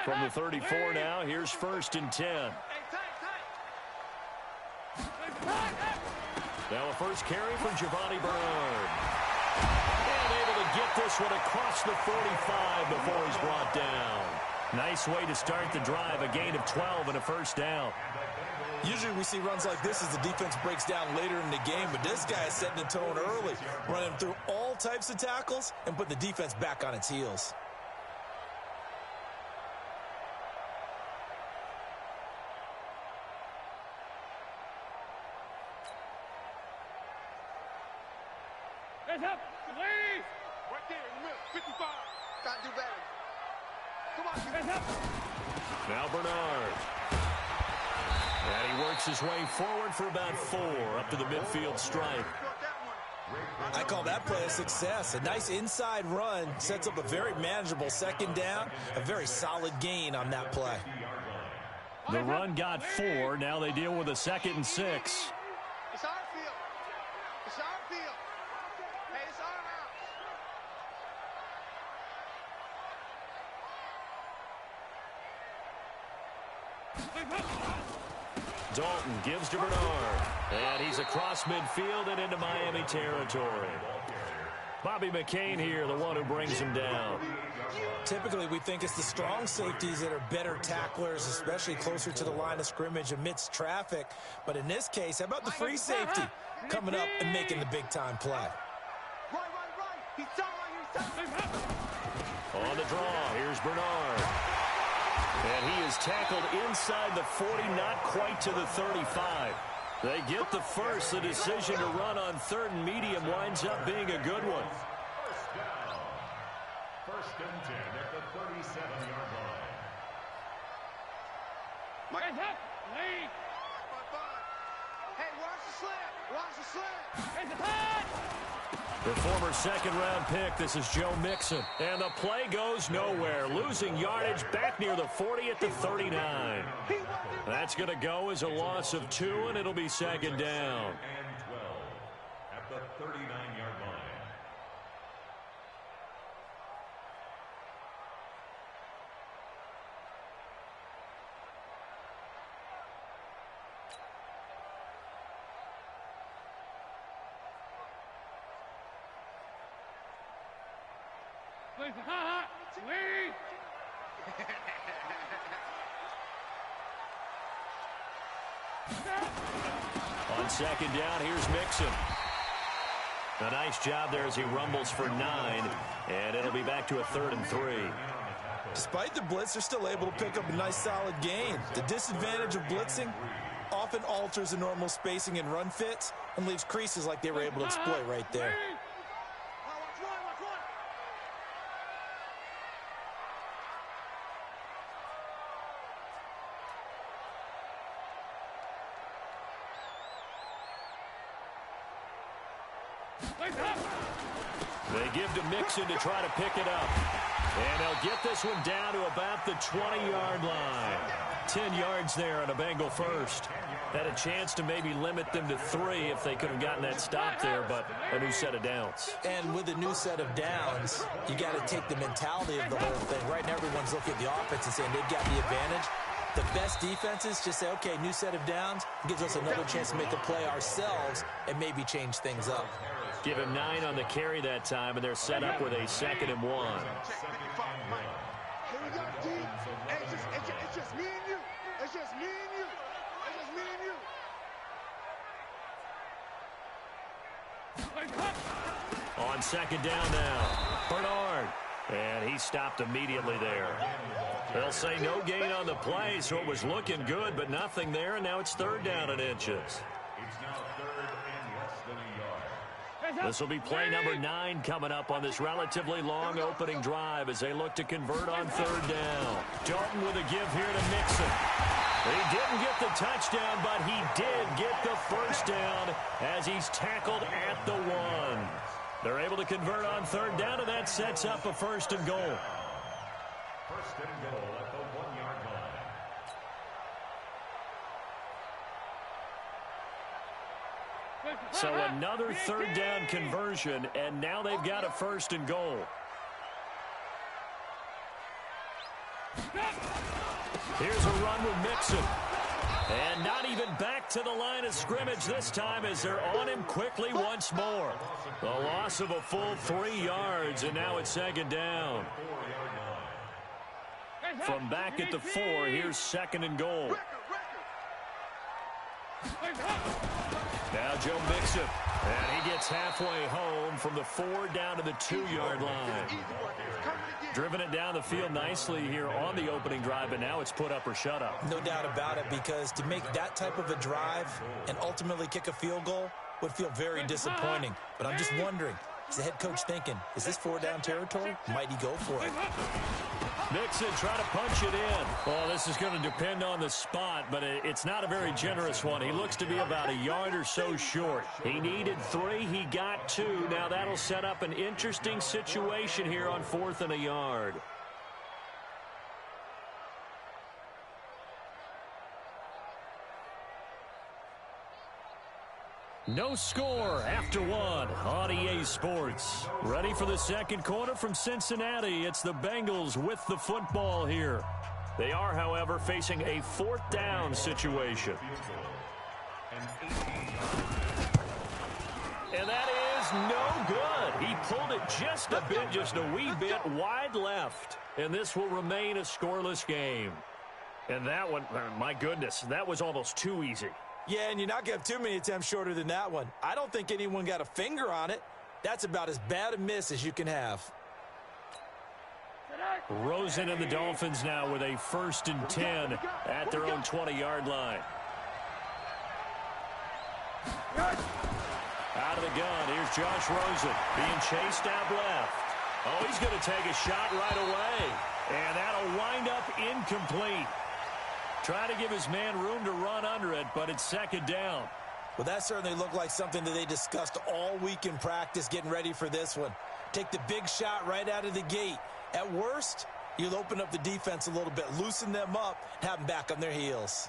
From the 34 now, here's 1st and 10. Now a first carry for Giovanni Bernard. And able to get this one across the 45 before he's brought down. Nice way to start the drive, a gain of 12 and a first down. Usually we see runs like this as the defense breaks down later in the game, but this guy is setting the tone early, running through all types of tackles and put the defense back on its heels. Hands up, ladies! Right there in the middle, 55. Gotta do better. Come on, hands up. Now Bernard. And he works his way forward for about 4 up to the midfield stripe. I call that play a success. A nice inside run sets up a very manageable second down. A very solid gain on that play. The run got 4. Now they deal with a 2nd and 6. It's our field. It's our field. Hey, it's our house. Dalton gives to Bernard. And he's across midfield and into Miami territory. Bobby McCain here, the one who brings him down. Typically, we think it's the strong safeties that are better tacklers, especially closer to the line of scrimmage amidst traffic. But in this case, how about the free safety coming up and making the big-time play? On the draw, here's Bernard. And he is tackled inside the 40, not quite to the 35. They get the first. The decision to run on 3rd and medium winds up being a good one. First down. 1st and 10 at the 37-yard line. Hands up, lead. Hey, watch the slant. Watch the slant. Hands up. The former 2nd-round pick, this is Joe Mixon. And the play goes nowhere, losing yardage back near the 40 at the 39. That's going to go as a loss of 2, and it'll be 2nd down. And 12 at the 39-yard line. Lead. On 2nd down, here's Mixon. A nice job there as he rumbles for 9, and it'll be back to a 3rd and 3. Despite the blitz, they're still able to pick up a nice solid gain. The disadvantage of blitzing often alters the normal spacing and run fits and leaves creases like they were able to exploit right there. They give to Mixon to try to pick it up. And they'll get this one down to about the 20-yard line. 10 yards there on a Bengal first. Had a chance to maybe limit them to 3 if they could have gotten that stop there, but a new set of downs. And with a new set of downs, you got to take the mentality of the whole thing. Right now, everyone's looking at the offense and saying they've got the advantage. The best defenses just say, okay, new set of downs, gives us another chance to make a play ourselves and maybe change things up. Give him 9 on the carry that time, and they're set up with a 2nd and 1. Here we go, D. It's just me and you. It's just me and you. It's just me and you. On 2nd down now, Bernard. And he stopped immediately there. They'll say no gain on the play, so it was looking good, but nothing there, and now it's 3rd down and inches. It's now 3rd and less than a yard. This will be play number 9 coming up on this relatively long opening drive as they look to convert on 3rd down. Dalton with a give here to Mixon. He didn't get the touchdown, but he did get the first down as he's tackled at the 1. They're able to convert on 3rd down, and that sets up a 1st and goal. 1st and goal at the 1-yard line. So another 3rd down conversion, and now they've got a 1st and goal. Here's a run with Mixon. And not even back to the line of scrimmage this time as they're on him quickly once more. The loss of a full 3 yards, and now it's second down. From back at the 4, here's second and goal. Now Joe Mixon. And he gets halfway home from the 4 down to the 2-yard line. Driven it down the field nicely here on the opening drive, but now it's put up or shut up. No doubt about it, because to make that type of a drive and ultimately kick a field goal would feel very disappointing. But I'm just wondering, is the head coach thinking, is this 4-down territory? Might he go for it? Mixon trying to punch it in. Well, this is going to depend on the spot, but it's not a very generous one. He looks to be about a yard or so short. He needed 3. He got 2. Now that'll set up an interesting situation here on 4th and a yard. No score after 1 on EA Sports. Ready for the second quarter from Cincinnati. It's the Bengals with the football here. They are, however, facing a 4th down situation. And that is no good. He pulled it just a wee bit wide left. And this will remain a scoreless game. And that one, my goodness, that was almost too easy. Yeah, and you're not going to have too many attempts shorter than that one. I don't think anyone got a finger on it. That's about as bad a miss as you can have. Rosen and the Dolphins now with a 1st and 10 at their own 20-yard line. Out of the gun, here's Josh Rosen being chased out left. Oh, he's going to take a shot right away. And that'll wind up incomplete. Trying to give his man room to run under it, but it's second down. Well, that certainly looked like something that they discussed all week in practice getting ready for this one. Take the big shot right out of the gate. At worst, you'll open up the defense a little bit, loosen them up, and have them back on their heels.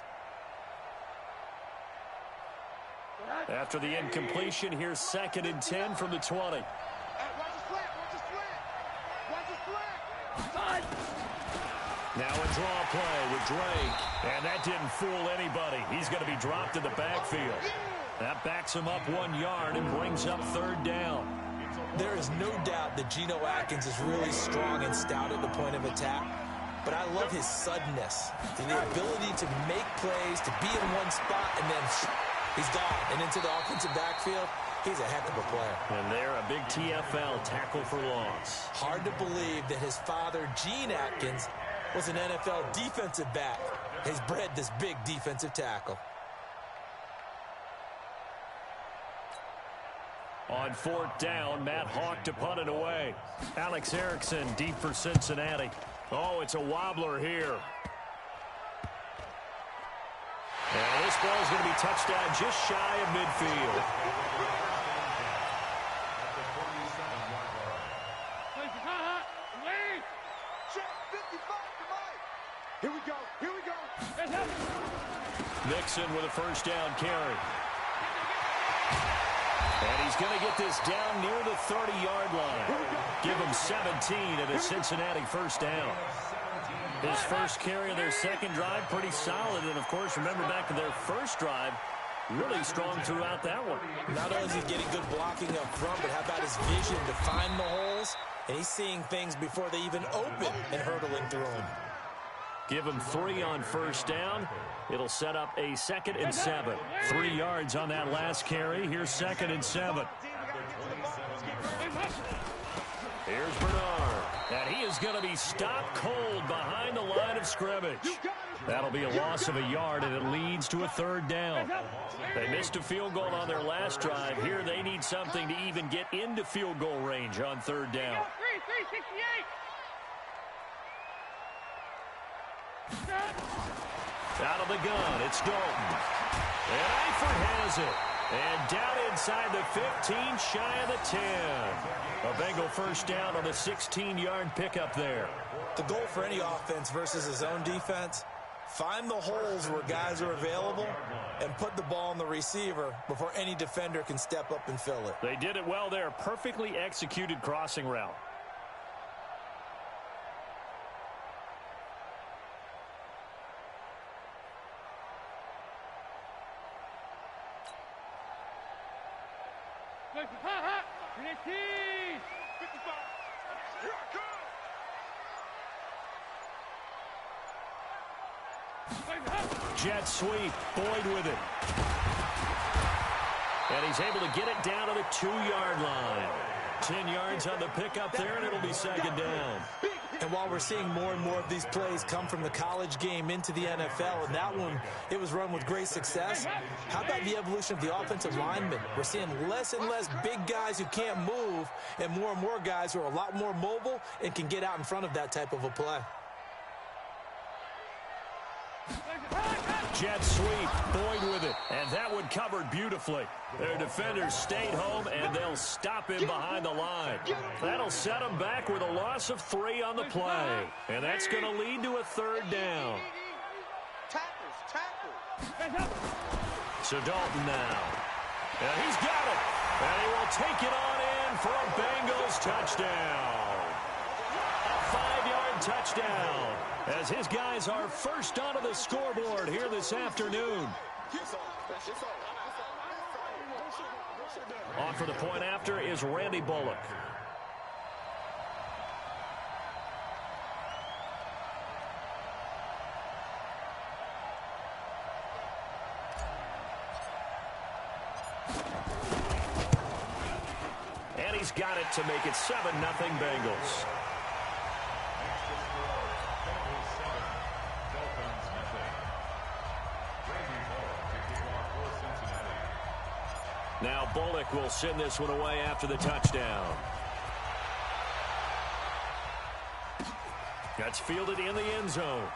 After the incompletion, here's 2nd and 10 from the 20. Now a draw play with Drake, and that didn't fool anybody. He's going to be dropped in the backfield. That backs him up 1 yard and brings up 3rd down. There is no doubt that Geno Atkins is really strong and stout at the point of attack, but I love his suddenness and the ability to make plays, to be in one spot, and then he's gone. And into the offensive backfield, he's a heck of a player. And they're a big TFL, tackle for loss. Hard to believe that his father, Gene Atkins, was an NFL defensive back. Has bred this big defensive tackle. On 4th down, Matt Hawk to punt it away. Alex Erickson deep for Cincinnati. Oh, it's a wobbler here. And this ball's going to be touchdown just shy of midfield. Here we go. Here we go. Mixon with a 1st down carry. And he's going to get this down near the 30-yard line. Give him 17 and a Cincinnati 1st down. His first carry of their second drive, pretty solid. And, of course, remember back to their first drive, really strong throughout that one. Not only is he getting good blocking up front, but how about his vision to find the holes? And he's seeing things before they even open and hurtling through them. Give him 3 on 1st down. It'll set up a 2nd and 7. 3 yards on that last carry. Here's 2nd and 7. Here's Bernard. And he is going to be stopped cold behind the line of scrimmage. That'll be a loss of a yard, and it leads to a 3rd down. They missed a field goal on their last drive. Here they need something to even get into field goal range on 3rd down. Out of the gun, it's Dalton. And Eifert has it. And down inside the 15, shy of the 10. A Bengal 1st down on the 16-yard pickup there. The goal for any offense versus his own defense, find the holes where guys are available and put the ball on the receiver before any defender can step up and fill it. They did it well there. Perfectly executed crossing route. Jet sweep. Boyd with it. And he's able to get it down to the 2-yard line. 10 yards on the pickup there, and it'll be second down. And while we're seeing more and more of these plays come from the college game into the NFL, and that one, it was run with great success, how about the evolution of the offensive linemen? We're seeing less and less big guys who can't move and more guys who are a lot more mobile and can get out in front of that type of a play. Jet sweep, Boyd with it, and that one covered beautifully. Their defenders stayed home, and they'll stop him behind the line. That'll set them back with a loss of 3 on the play, and that's going to lead to a third down. So Dalton now, and he's got it, and he will take it on in for a Bengals touchdown. A 5-yard touchdown, as his guys are first onto the scoreboard here this afternoon. On for the point after is Randy Bullock. And he's got it to make it 7-0 Bengals. Now Bullock will send this one away after the touchdown. That's fielded in the end zone.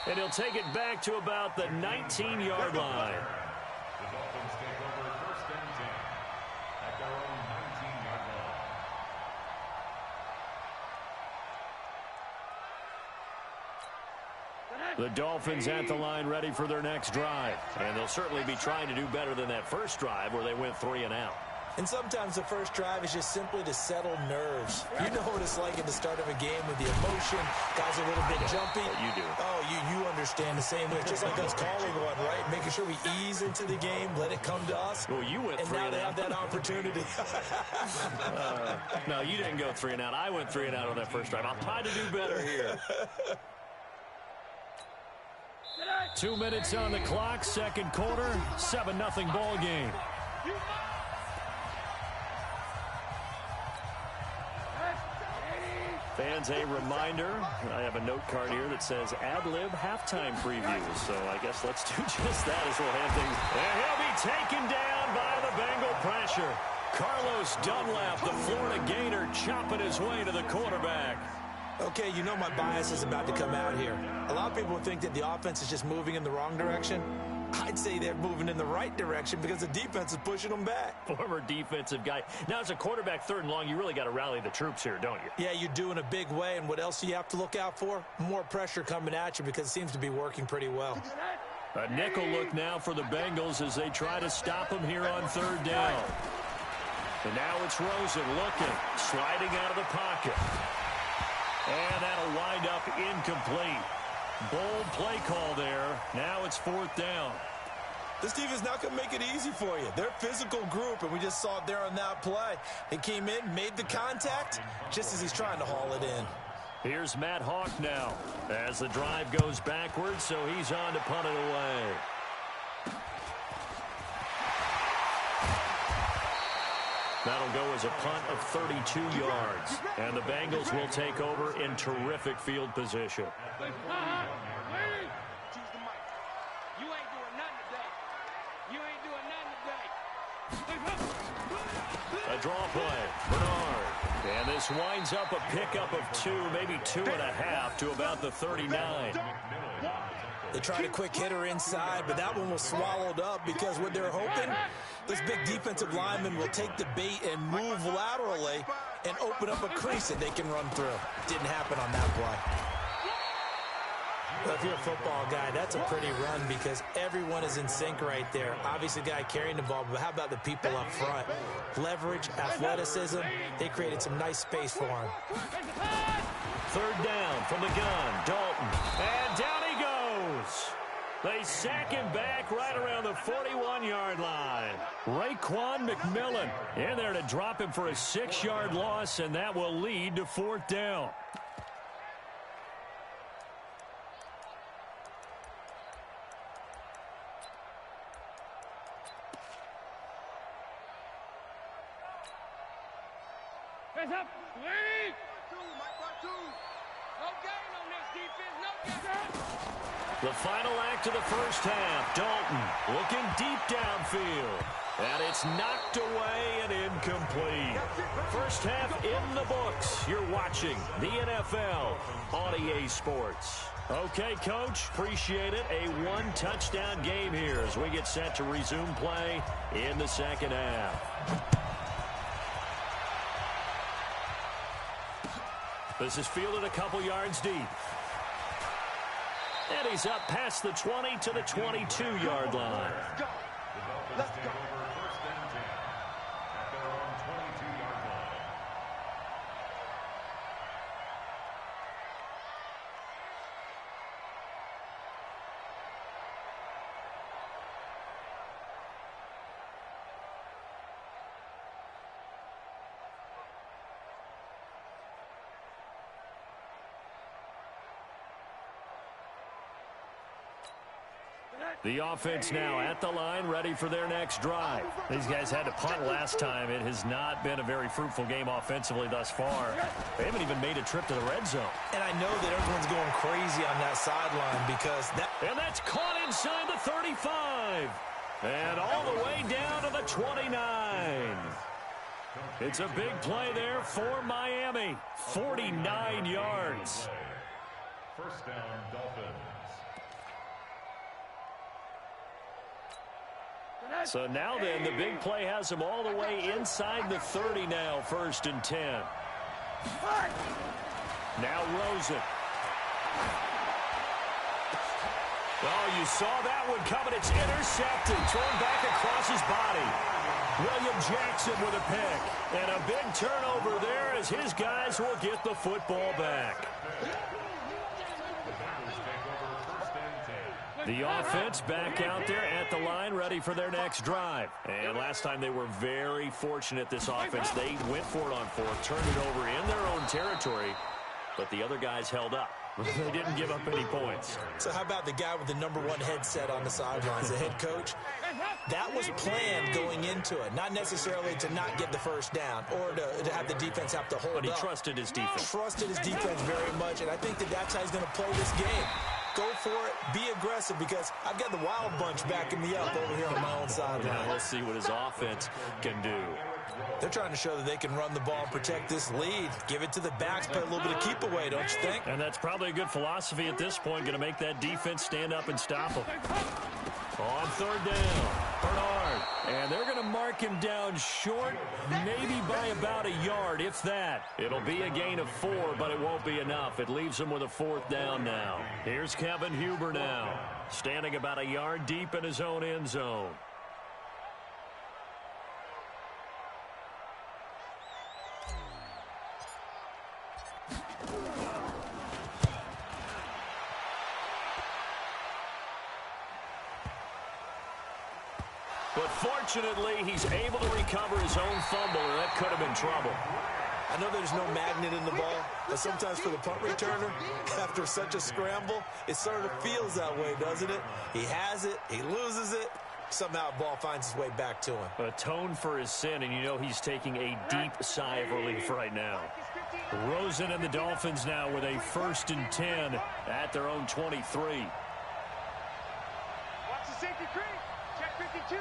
And he'll take it back to about the 19-yard line. The Dolphins take over 1st and 10 at their own 19-yard line. The Dolphins at the line ready for their next drive. And they'll certainly be trying to do better than that first drive where they went 3 and out. And sometimes the first drive is just simply to settle nerves. You know what it's like at the start of a game with the emotion. Guys are a little bit jumpy. You do. Oh, you understand the same way. Just like us calling one, right? Making sure we ease into the game, let it come to us. Well, you went 3 and out. And now they have that opportunity. No, you didn't go 3 and out. I went 3 and out on that first drive. I'll try to do better here. 2 minutes on the clock, second quarter, 7-0 ball game. Fans, a reminder, I have a note card here that says ad-lib halftime preview. So I guess let's do just that as we'll have things. And he'll be taken down by the Bengal pressure. Carlos Dunlap, the Florida Gator, chopping his way to the quarterback. Okay, you know my bias is about to come out here. A lot of people think that the offense is just moving in the wrong direction. I'd say they're moving in the right direction because the defense is pushing them back. Former defensive guy. Now, as a quarterback, 3rd and long, you really got to rally the troops here, don't you? Yeah, you do in a big way. And what else do you have to look out for? More pressure coming at you because it seems to be working pretty well. A nickel look now for the Bengals as they try to stop him here on 3rd down. And now it's Rosen looking, sliding out of the pocket. And that'll wind up incomplete. Bold play call there. Now it's 4th down. This team is not going to make it easy for you. They're a physical group, and we just saw it there on that play. He came in, made the contact, just as he's trying to haul it in. Here's Matt Hawk now as the drive goes backwards, so he's on to punt it away. That'll go as a punt of 32 yards. And the Bengals will take over in terrific field position. A draw play. Bernard. And this winds up a pickup of 2, maybe 2.5 to about the 39. They tried a quick hitter inside, but that one was swallowed up because what they're hoping, this big defensive lineman will take the bait and move laterally and open up a crease that they can run through. Didn't happen on that play. Well, if you're a football guy, that's a pretty run because everyone is in sync right there. Obviously, the guy carrying the ball, but how about the people up front? Leverage, athleticism, they created some nice space for him. 3rd down from the gun, Dalton. And down he goes. They sack him back right around the 41-yard line. Raekwon McMillan in there to drop him for a 6-yard loss, and that will lead to 4th down. Hands up. Lead. No gain on this defense. No gain. The final act of the first half. Dalton looking deep downfield. And it's knocked away and incomplete. First half in the books. You're watching the NFL on EA Sports. Okay, Coach, appreciate it. A one-touchdown game here as we get set to resume play in the second half. This is fielded a couple yards deep. And he's up past the 20 to the 22-yard line. Let's go. First and 10 at their own 22-yard line. The offense now at the line, ready for their next drive. These guys had to punt last time. It has not been a very fruitful game offensively thus far. They haven't even made a trip to the red zone. And I know that everyone's going crazy on that sideline because that... And that's caught inside the 35. And all the way down to the 29. It's a big play there for Miami. 49 yards. First down, Dolphins. So now then, the big play has them all the way inside the 30 now, 1st and 10. Now Rosen. Oh, you saw that one coming. It's intercepted, thrown back across his body. William Jackson with a pick. And a big turnover there as his guys will get the football back. The offense back out there at the line, ready for their next drive. And last time they were very fortunate, this offense. They went for it on 4th, turned it over in their own territory, but the other guys held up. They didn't give up any points. So how about the guy with the #1 headset on the sidelines, the head coach? That was planned going into it, not necessarily to not get the first down or to have the defense have to hold up. But he trusted his defense. Trusted his defense very much, and I think that that's how he's going to play this game. Go for it. Be aggressive because I've got the wild bunch backing me up over here on my own sideline. Now we'll see what his offense can do. They're trying to show that they can run the ball and protect this lead. Give it to the backs, play a little bit of keep away, don't you think? And that's probably a good philosophy at this point, going to make that defense stand up and stop them. On 3rd down, Bernard. And they're going to mark him down short, maybe by about a yard, if that. It'll be a gain of 4, but it won't be enough. It leaves him with a 4th down now. Here's Kevin Huber now, standing about a yard deep in his own end zone. But fortunately, he's able to recover his own fumble, or that could have been trouble. I know there's no magnet in the ball, but sometimes for the punt returner, after such a scramble, it sort of feels that way, doesn't it? He has it, he loses it, somehow the ball finds its way back to him. Atone for his sin, and you know he's taking a deep sigh of relief right now. Rosen and the Dolphins now with a 1st and 10 at their own 23. Watch the safety creek. Check 52.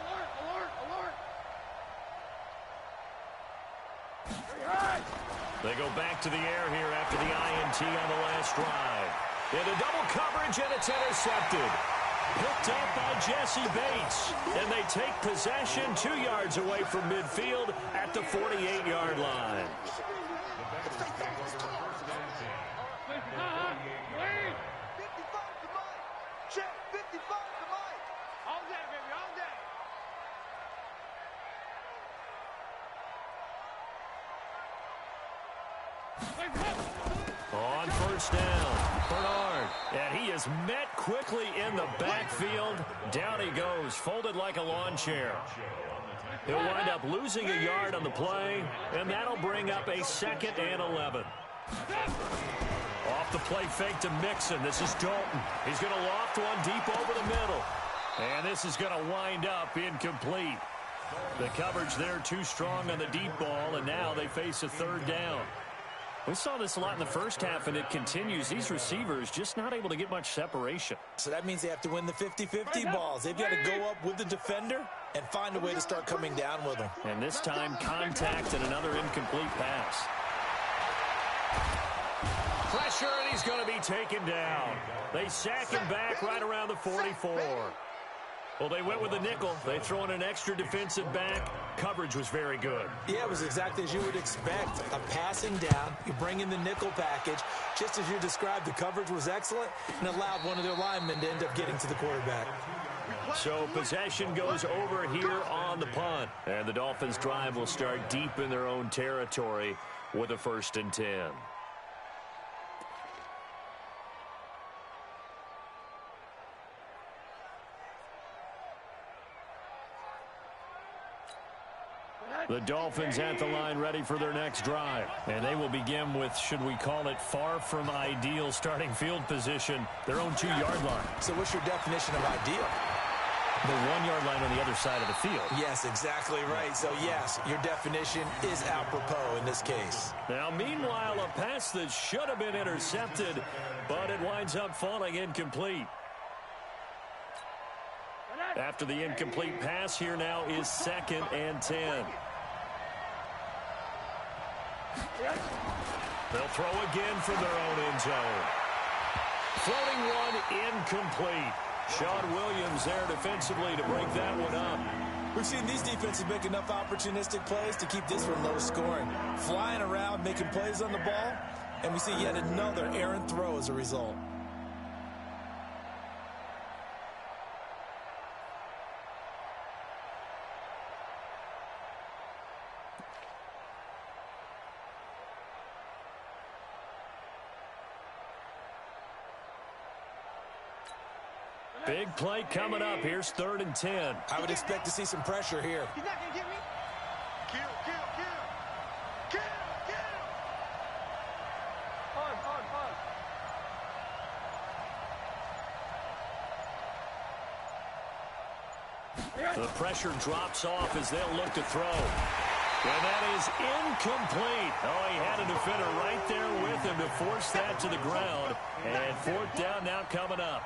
Alert, alert, alert. They go back to the air here after the INT on the last drive. Into double coverage, and it's intercepted. Picked up by Jesse Bates. And they take possession 2 yards away from midfield at the 48-yard line. Check 55 to Mike. All day, baby, all day. On first down. Bernard, and he is met quickly in the backfield. Down he goes, folded like a lawn chair. He'll wind up losing a yard on the play, and that'll bring up a 2nd and 11. Off the play fake to Mixon. This is Dalton. He's going to loft one deep over the middle. And this is going to wind up incomplete. The coverage there too strong on the deep ball, and now they face a 3rd down. We saw this a lot in the first half, and it continues. These receivers just not able to get much separation. So that means they have to win the 50-50 balls. They've got to go up with the defender and find a way to start coming down with them. And this time, contact and another incomplete pass. Pressure, and he's going to be taken down. They sack him back right around the 44. Well, they went with the nickel. They throw in an extra defensive back. Coverage was very good. Yeah, it was exactly as you would expect. A passing down, you bring in the nickel package. Just as you described, the coverage was excellent and allowed one of their linemen to end up getting to the quarterback. So possession goes over here on the punt. And the Dolphins' drive will start deep in their own territory with a 1st and 10. The Dolphins at the line ready for their next drive. And they will begin with, should we call it, far from ideal starting field position, their own 2-yard line. So what's your definition of ideal? The 1-yard line on the other side of the field. Yes, exactly right. So, yes, your definition is apropos in this case. Now, meanwhile, a pass that should have been intercepted, but it winds up falling incomplete. After the incomplete pass, here now is 2nd and 10. They'll throw again from their own end zone. Floating one incomplete. Sean Williams there defensively to break that one up. We've seen these defenses make enough opportunistic plays to keep this one low scoring. Flying around, making plays on the ball, and we see yet another errant throw as a result. Big play coming up. Here's 3rd and 10. I would expect to see some pressure here. He's not going to get me. Kill. Hard. The pressure drops off as they'll look to throw. And that is incomplete. Oh, he had a defender right there with him to force that to the ground. And 4th down now coming up.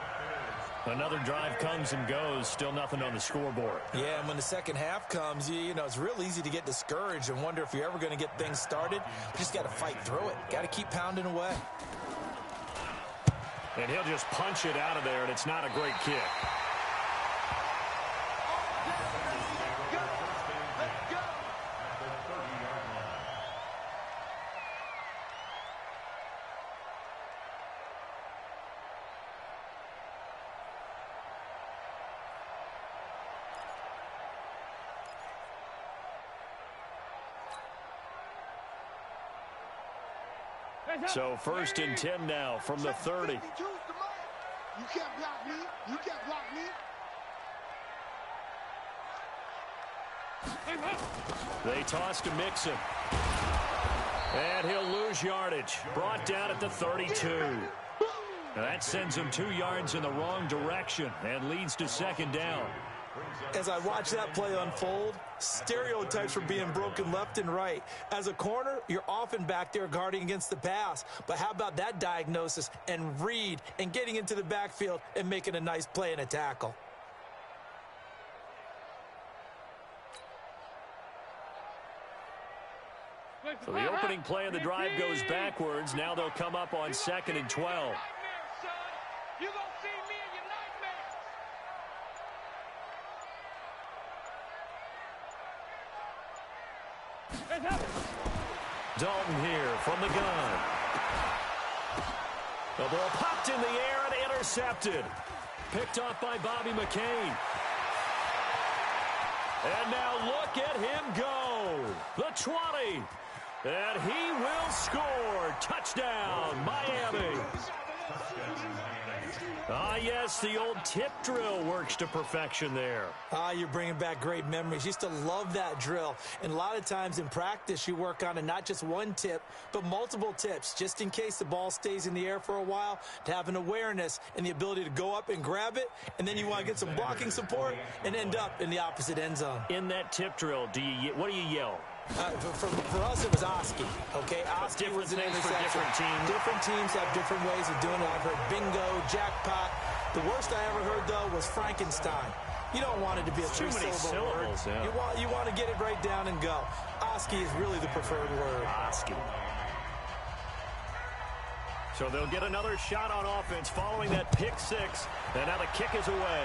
Another drive comes and goes. Still nothing on the scoreboard. Yeah, and when the second half comes, you know, it's real easy to get discouraged and wonder if you're ever going to get things started. You just got to fight through it. Got to keep pounding away. And he'll just punch it out of there, and it's not a great kick. So 1st and 10 now from the 30. You can't block me. You can't block me. They toss to Mixon. And he'll lose yardage. Brought down at the 32. And that sends him 2 yards in the wrong direction and leads to 2nd down. As I watch that play unfold, stereotypes are being broken left and right. As a corner, you're often back there guarding against the pass. But how about that diagnosis and read and getting into the backfield and making a nice play and a tackle? So the opening play of the drive goes backwards. Now they'll come up on 2nd and 12. Dalton here from the gun. The ball popped in the air and intercepted. Picked off by Bobby McCain. And now look at him go. The 20. And he will score. Touchdown, Miami. Yes, the old tip drill works to perfection there. You're bringing back great memories. Used to love that drill. And a lot of times in practice, you work on it, not just one tip, but multiple tips, just in case the ball stays in the air for a while, to have an awareness and the ability to go up and grab it, and then you want to get some blocking support and end up in the opposite end zone. In that tip drill, what do you yell? For us, it was Oski. Okay, Oski was an interception. Different teams. Different teams have different ways of doing it. I've heard bingo, jackpot. The worst I ever heard, though, was Frankenstein. You don't want it to be a three-syllable word. Yeah. You want to get it right down and go. Oski is really the preferred word. Oski. So they'll get another shot on offense following that pick six. And now the kick is away.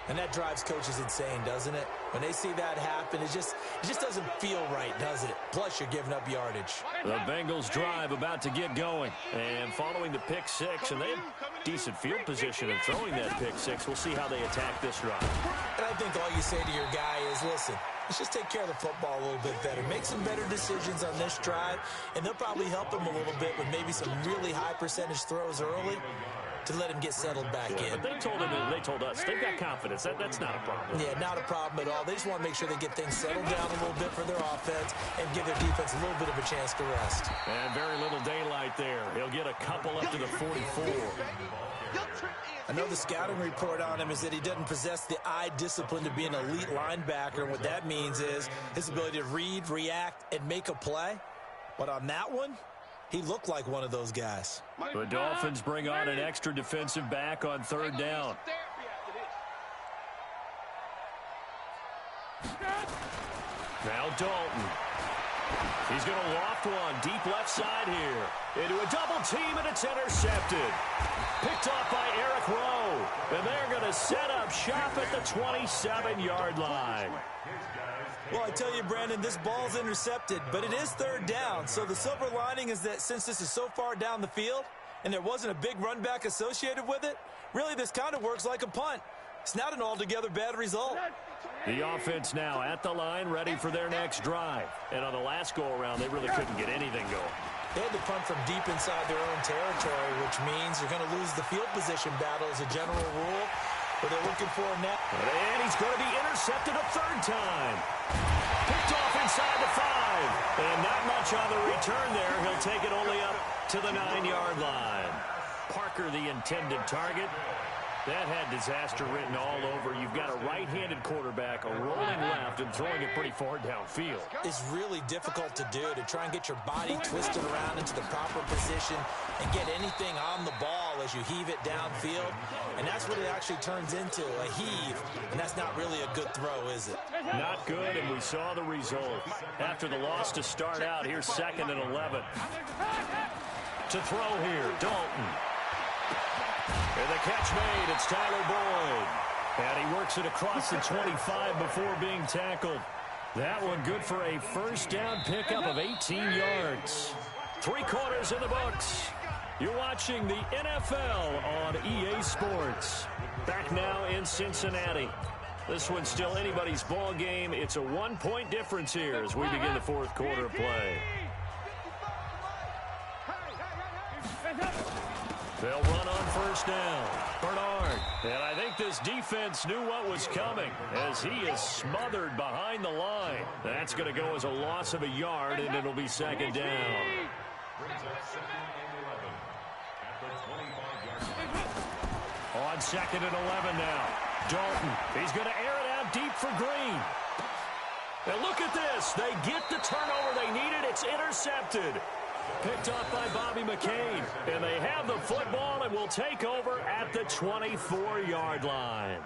And that drives coaches insane, doesn't it? When they see that happen, it just doesn't feel right, does it? Plus, you're giving up yardage. The Bengals drive about to get going. And following the pick six, and they have decent field position in throwing that pick six. We'll see how they attack this drive. And I think all you say to your guy is, listen, let's just take care of the football a little bit better. Make some better decisions on this drive, and they'll probably help him a little bit with maybe some really high percentage throws early to let him get settled back in. But they told us they've got confidence. That's not a problem. Yeah, not a problem at all. They just want to make sure they get things settled down a little bit for their offense and give their defense a little bit of a chance to rest. And very little daylight there. He'll get a couple up to the 44. I know the scouting report on him is that he doesn't possess the eye discipline to be an elite linebacker. And what that means is his ability to read, react, and make a play. But on that one, he looked like one of those guys. The Dolphins bring on an extra defensive back on third down. Now Dalton. He's going to loft one deep left side here. Into a double team, and it's intercepted. Picked off by Eric Rowe. And they're going to set up shop at the 27-yard line. Well, I tell you, Brandon, this ball's intercepted, but it is third down. So the silver lining is that since this is so far down the field and there wasn't a big run back associated with it, really this kind of works like a punt. It's not an altogether bad result. The offense now at the line, ready for their next drive. And on the last go-around, they really couldn't get anything going. They had to punt from deep inside their own territory, which means you're going to lose the field position battle as a general rule. But they're looking for a net. And he's going to be intercepted a third time. Picked off inside the 5. And not much on the return there. He'll take it only up to the 9-yard line. Parker, the intended target. That had disaster written all over. You've got a right-handed quarterback, a rolling left, and throwing it pretty far downfield. It's really difficult to do, to try and get your body twisted around into the proper position and get anything on the ball as you heave it downfield. And that's what it actually turns into, a heave. And that's not really a good throw, is it? Not good, and we saw the result. After the loss to start out, here's 2nd and 11. To throw here, Dalton. And the catch made, it's Tyler Boyd. And he works it across the 25 before being tackled. That one good for a first down pickup of 18 yards. 3 quarters in the books. You're watching the NFL on EA Sports. Back now in Cincinnati. This one's still anybody's ball game. It's a 1-point difference here as we begin the 4th quarter of play. They'll run on first down. Bernard. And I think this defense knew what was coming as he is smothered behind the line. That's going to go as a loss of a yard, and it'll be 2nd down. On 2nd and 11 now. Dalton. He's going to air it out deep for Green. And look at this. They get the turnover they needed. It's intercepted. Picked off by Bobby McCain. And they have the football and will take over at the 24-yard line.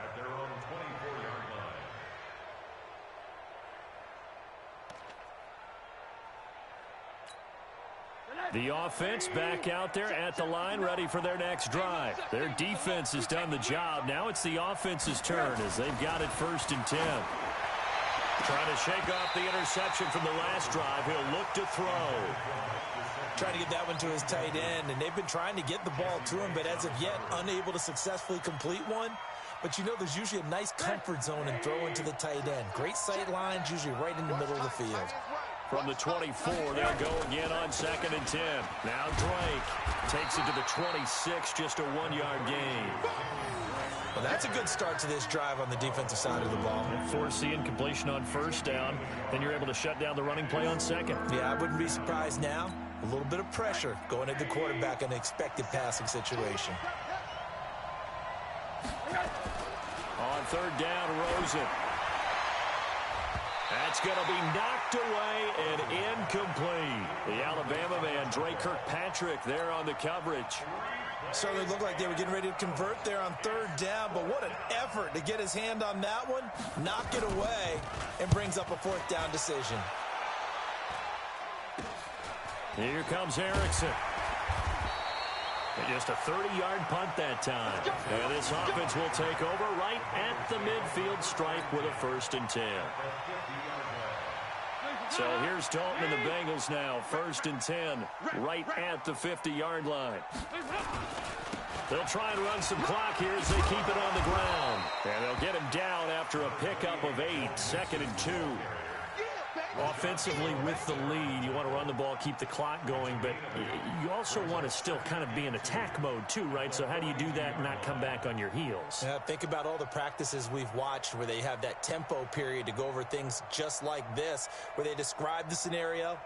The offense back out there at the line, ready for their next drive. Their defense has done the job. Now it's the offense's turn as they've got it 1st and 10. Trying to shake off the interception from the last drive. He'll look to throw. Trying to get that one to his tight end, and they've been trying to get the ball to him, but as of yet, unable to successfully complete one. but you know there's usually a nice comfort zone in throwing to the tight end. Great sight lines, usually right in the middle of the field. From the 24, they'll go again on 2nd and 10. Now Drake takes it to the 26, just a 1-yard gain. Well, that's a good start to this drive on the defensive side of the ball. Force the incompletion on 1st down, then you're able to shut down the running play on 2nd. Yeah, I wouldn't be surprised now. A little bit of pressure going at the quarterback in an expected passing situation. On 3rd down, Rosen. That's going to be knocked away and incomplete. The Alabama man, Drake Kirkpatrick, there on the coverage. Certainly looked like they were getting ready to convert there on 3rd down, but what an effort to get his hand on that one, knock it away, and brings up a 4th down decision. Here comes Erickson. Just a 30-yard punt that time. And this offense will take over right at the midfield stripe with a 1st and 10. So here's Dalton and the Bengals now. 1st and 10, right at the 50-yard line. They'll try and run some clock here as they keep it on the ground. And they'll get him down after a pickup of 8. 2nd and 2. Offensively with the lead, you want to run the ball, keep the clock going, but you also want to still kind of be in attack mode too, right? So how do you do that and not come back on your heels? Yeah, think about all the practices we've watched where they have that tempo period to go over things just like this, where they describe the scenario,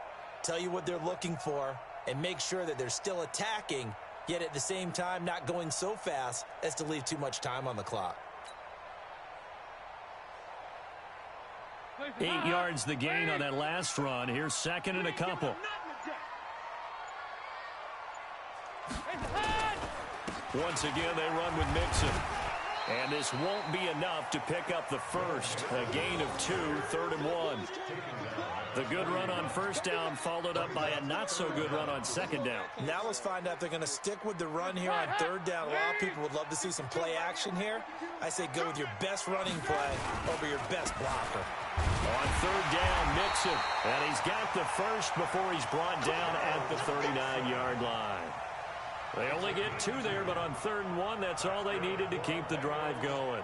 tell you what they're looking for, and make sure that they're still attacking, yet at the same time not going so fast as to leave too much time on the clock. 8 yards the gain on that last run. Here's 2nd and a couple. Once again, they run with Mixon. And this won't be enough to pick up the first. A gain of 2, 3rd and 1. The good run on 1st down followed up by a not-so-good run on 2nd down. Now let's find out if they're going to stick with the run here on 3rd down. A lot of people would love to see some play action here. I say go with your best running play over your best blocker. On 3rd down, Mixon. And he's got the first before he's brought down at the 39-yard line. They only get 2 there, but on 3rd and 1, that's all they needed to keep the drive going.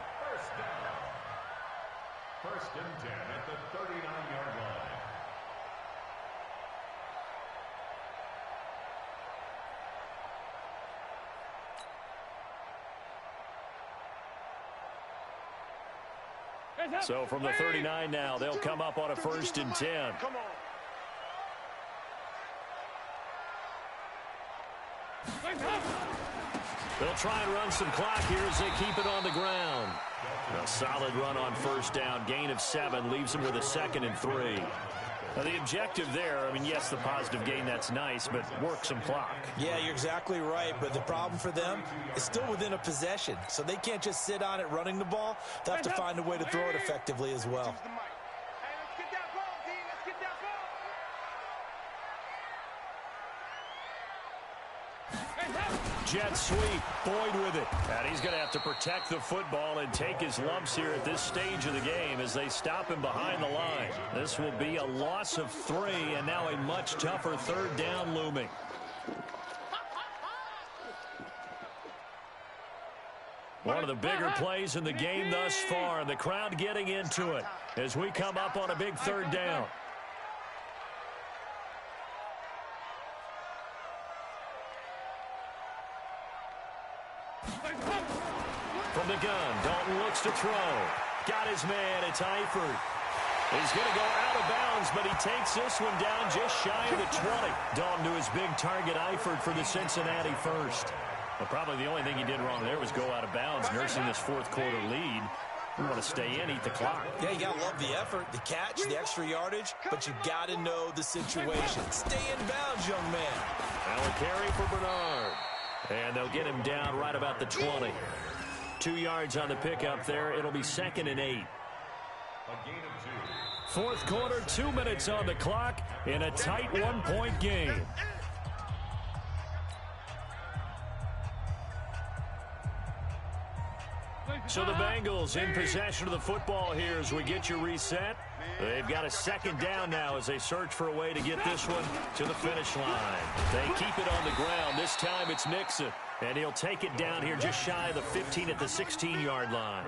1st and 10 at the 39-yard line. So from the 39 now, they'll come up on a 1st and 10. Come on. They'll try and run some clock here as they keep it on the ground. A solid run on 1st down. Gain of 7 leaves them with a 2nd and 3. Now the objective there, I mean, yes, the positive gain, that's nice, but work some clock. Yeah, you're exactly right, but the problem for them is still within a possession, so they can't just sit on it running the ball. They'll have to find a way to throw it effectively as well. Jet sweep, Boyd with it. And he's going to have to protect the football and take his lumps here at this stage of the game as they stop him behind the line. This will be a loss of 3, and now a much tougher 3rd down looming. One of the bigger plays in the game thus far, and the crowd getting into it as we come up on a big 3rd down. From the gun, Dalton looks to throw. Got his man, it's Eifert. He's going to go out of bounds, but he takes this one down just shy of the 20. Dalton to his big target, Eifert, for the Cincinnati first. Well, probably the only thing he did wrong there was go out of bounds, nursing this 4th quarter lead. You want to stay in, eat the clock. Yeah, you got to love the effort, the catch, the extra yardage, but you got to know the situation. Stay in bounds, young man. Now a carry for Bernard. And they'll get him down right about the 20. 2 yards on the pickup there. It'll be 2nd and 8. 4th quarter, 2 minutes on the clock in a tight 1-point game. So the Bengals in possession of the football here as we get you reset. They've got a second down now as they search for a way to get this one to the finish line. They keep it on the ground. This time it's Mixon, and he'll take it down here just shy of the 15 at the 16-yard line.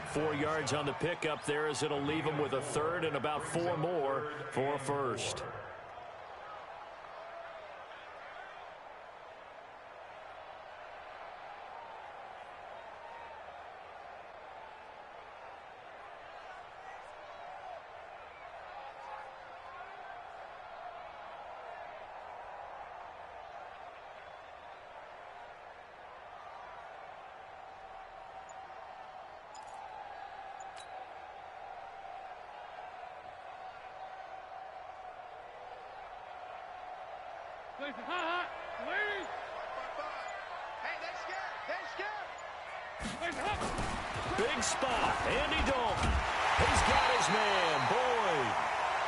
4 yards on the pickup there as it'll leave him with a third and about 4 more for a first. Ladies! Hey, they scared! Big spot. Andy Dalton. He's got his man, Boyd.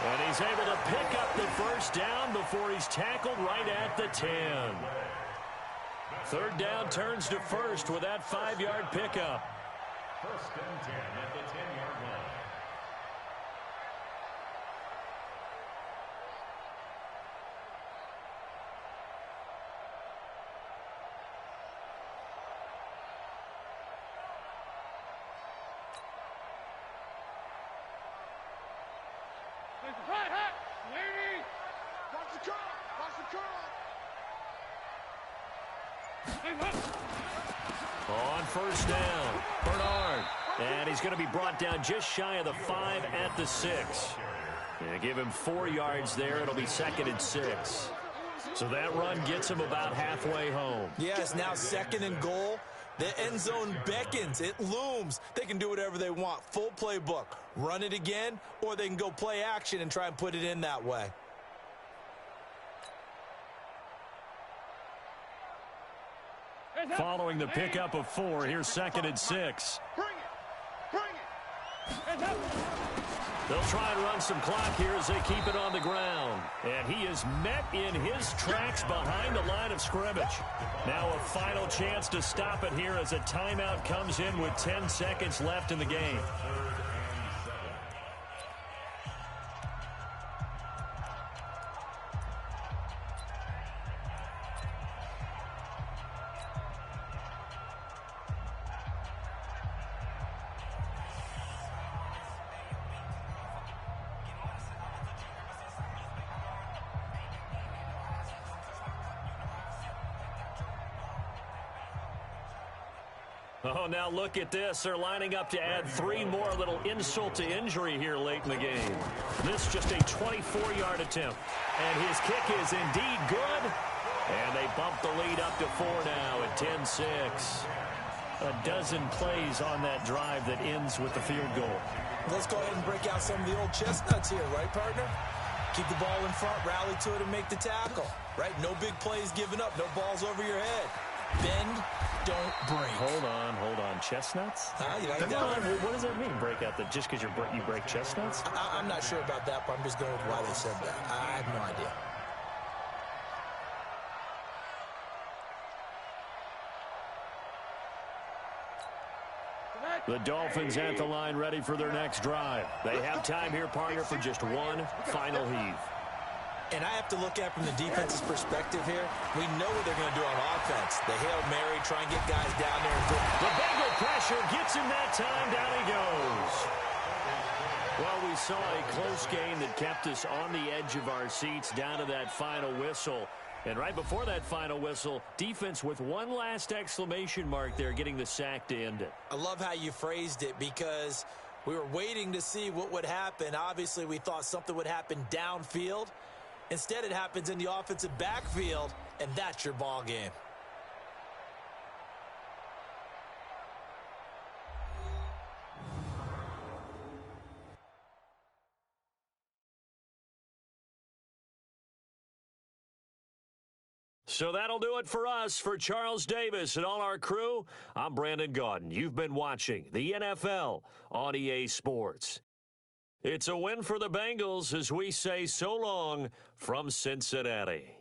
And he's able to pick up the first down before he's tackled right at the 10. Third down turns to first with that 5-yard pickup. First and 10 at the 10-yard line. Ladies! Watch the curl! Watch the curl! On first down, Bernard. And he's going to be brought down just shy of the 5 at the 6. And give him 4 yards there. It'll be 2nd and 6. So that run gets him about halfway home. Yes, now 2nd and goal. The end zone beckons. It looms. They can do whatever they want. Full playbook. Run it again, or they can go play action and try and put it in that way. Following the pickup of 4, here's 2nd and 6. Bring it! Bring it! They'll try and run some clock here as they keep it on the ground. And he is met in his tracks behind the line of scrimmage. Now a final chance to stop it here as a timeout comes in with 10 seconds left in the game. Oh, now look at this. They're lining up to add 3 more, little insult to injury here late in the game. This just a 24-yard attempt. And his kick is indeed good. And they bump the lead up to 4 now at 10-6. A dozen plays on that drive that ends with the field goal. Let's go ahead and break out some of the old chestnuts here, right, partner? Keep the ball in front, rally to it, and make the tackle, right? No big plays given up, no balls over your head. Bend, don't break. Hold on. Chestnuts? You like that? What does that mean, break out? That just because you break chestnuts? I'm not sure about that, but I'm just going with why they said that. I have no idea. The Dolphins at the line ready for their next drive. They have time here, partner, for just one final heave. And I have to look at it from the defense's perspective here. We know what they're going to do on offense. The Hail Mary, try and get guys down there. And the Bengal pressure gets him that time. Down he goes. Well, we saw a close game that kept us on the edge of our seats down to that final whistle. And right before that final whistle, defense with one last exclamation mark there, getting the sack to end it. I love how you phrased it because we were waiting to see what would happen. Obviously, we thought something would happen downfield. Instead, it happens in the offensive backfield, and that's your ball game. So that'll do it for us. For Charles Davis and all our crew, I'm Brandon Gaudin. You've been watching the NFL on EA Sports. It's a win for the Bengals as we say so long from Cincinnati.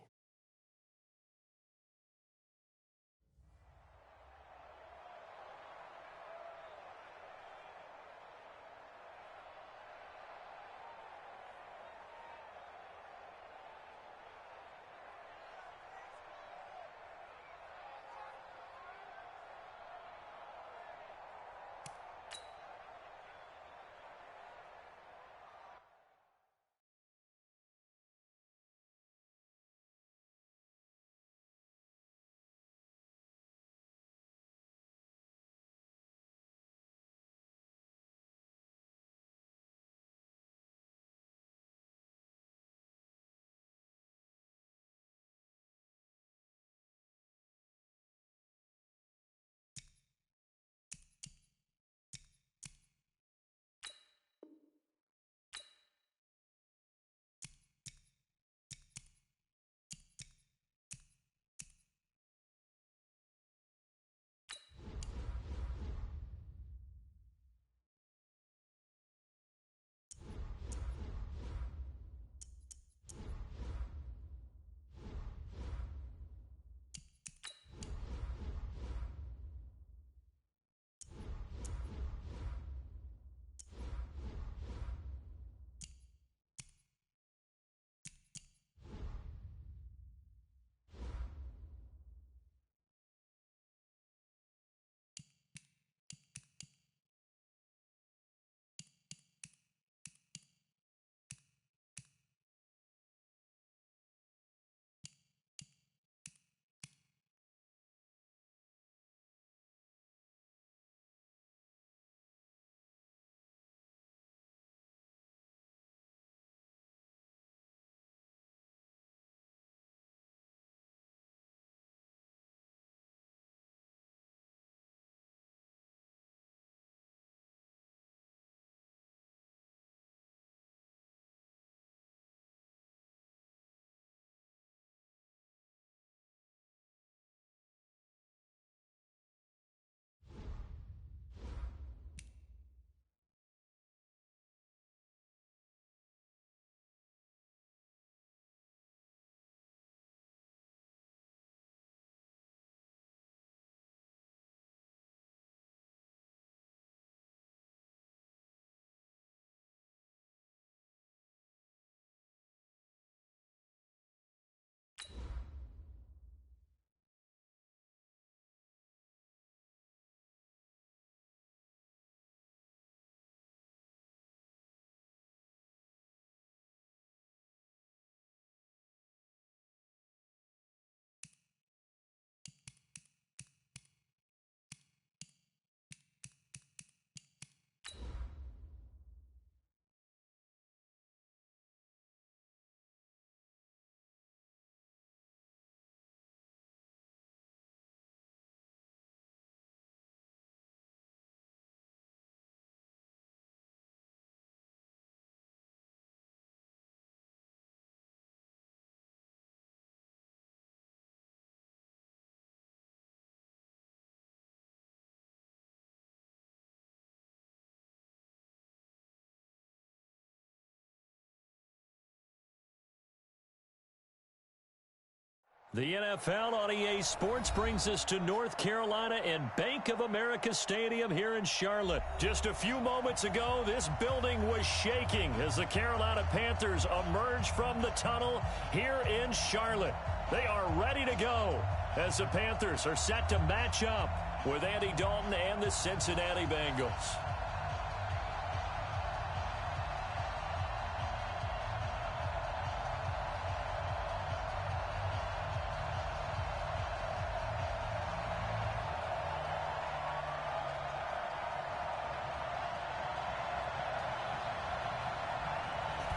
The NFL on EA Sports brings us to North Carolina and Bank of America Stadium here in Charlotte. Just a few moments ago, this building was shaking as the Carolina Panthers emerged from the tunnel here in Charlotte. They are ready to go as the Panthers are set to match up with Andy Dalton and the Cincinnati Bengals.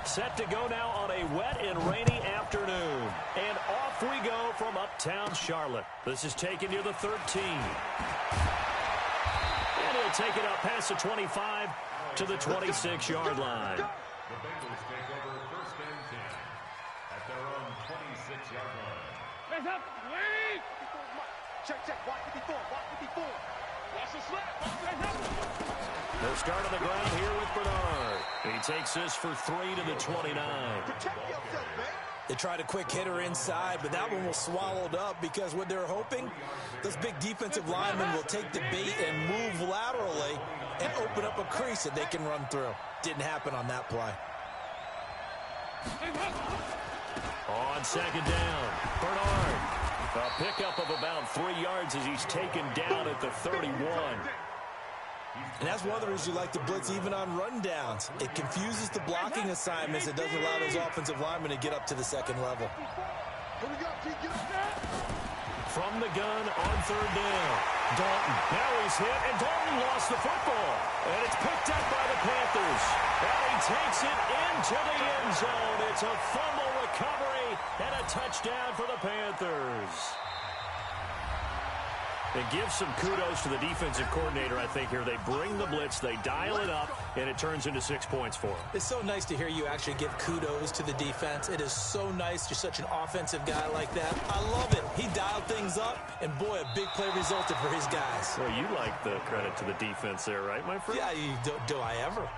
Set to go now on a wet and rainy afternoon. And off we go from uptown Charlotte. This is taken near the 13. And he'll take it up past the 25 to the 26-yard line. The Bengals take over first and 10 at their own 26-yard line. Hands up, ladies! Check, watch 54, watch 54. Watch the slap, hands up. They'll start on the ground here with Bernard. He takes this for 3 to the 29. Protect yourself, man. They tried a quick hitter inside, but that one was swallowed up because what they're hoping, those big defensive linemen will take the bait and move laterally and open up a crease that they can run through. Didn't happen on that play. On second down, Bernard. A pickup of about 3 yards as he's taken down at the 31. And that's one of the reasons you like to blitz even on rundowns. It confuses the blocking assignments. It doesn't allow those offensive linemen to get up to the second level. From the gun on third down, Dalton. Now he's hit, and Dalton lost the football. And it's picked up by the Panthers. And he takes it into the end zone. It's a fumble recovery and a touchdown for the Panthers. It gives some kudos to the defensive coordinator, I think, here. They bring the blitz, they dial it up, and it turns into 6 points for them. It's so nice to hear you actually give kudos to the defense. It is so nice. You're such an offensive guy like that. I love it. He dialed things up, and boy, a big play resulted for his guys. Well, you like the credit to the defense there, right, my friend? Yeah, do I ever?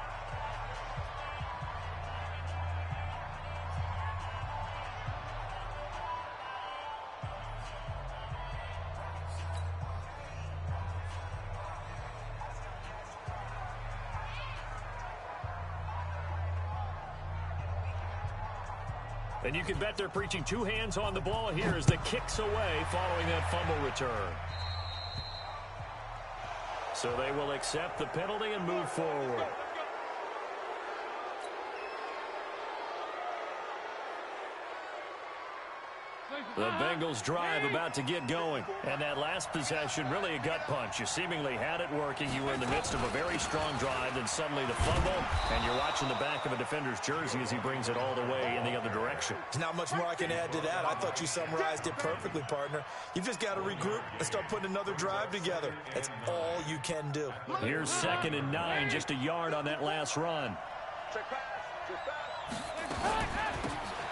And you can bet they're preaching two hands on the ball here as the kick's away following that fumble return. So they will accept the penalty and move forward. The Bengals drive about to get going. And that last possession, really a gut punch. You seemingly had it working. You were in the midst of a very strong drive, then suddenly the fumble, and you're watching the back of a defender's jersey as he brings it all the way in the other direction. There's not much more I can add to that. I thought you summarized it perfectly, partner. You've just got to regroup and start putting another drive together. That's all you can do. Here's 2nd and 9, just a yard on that last run.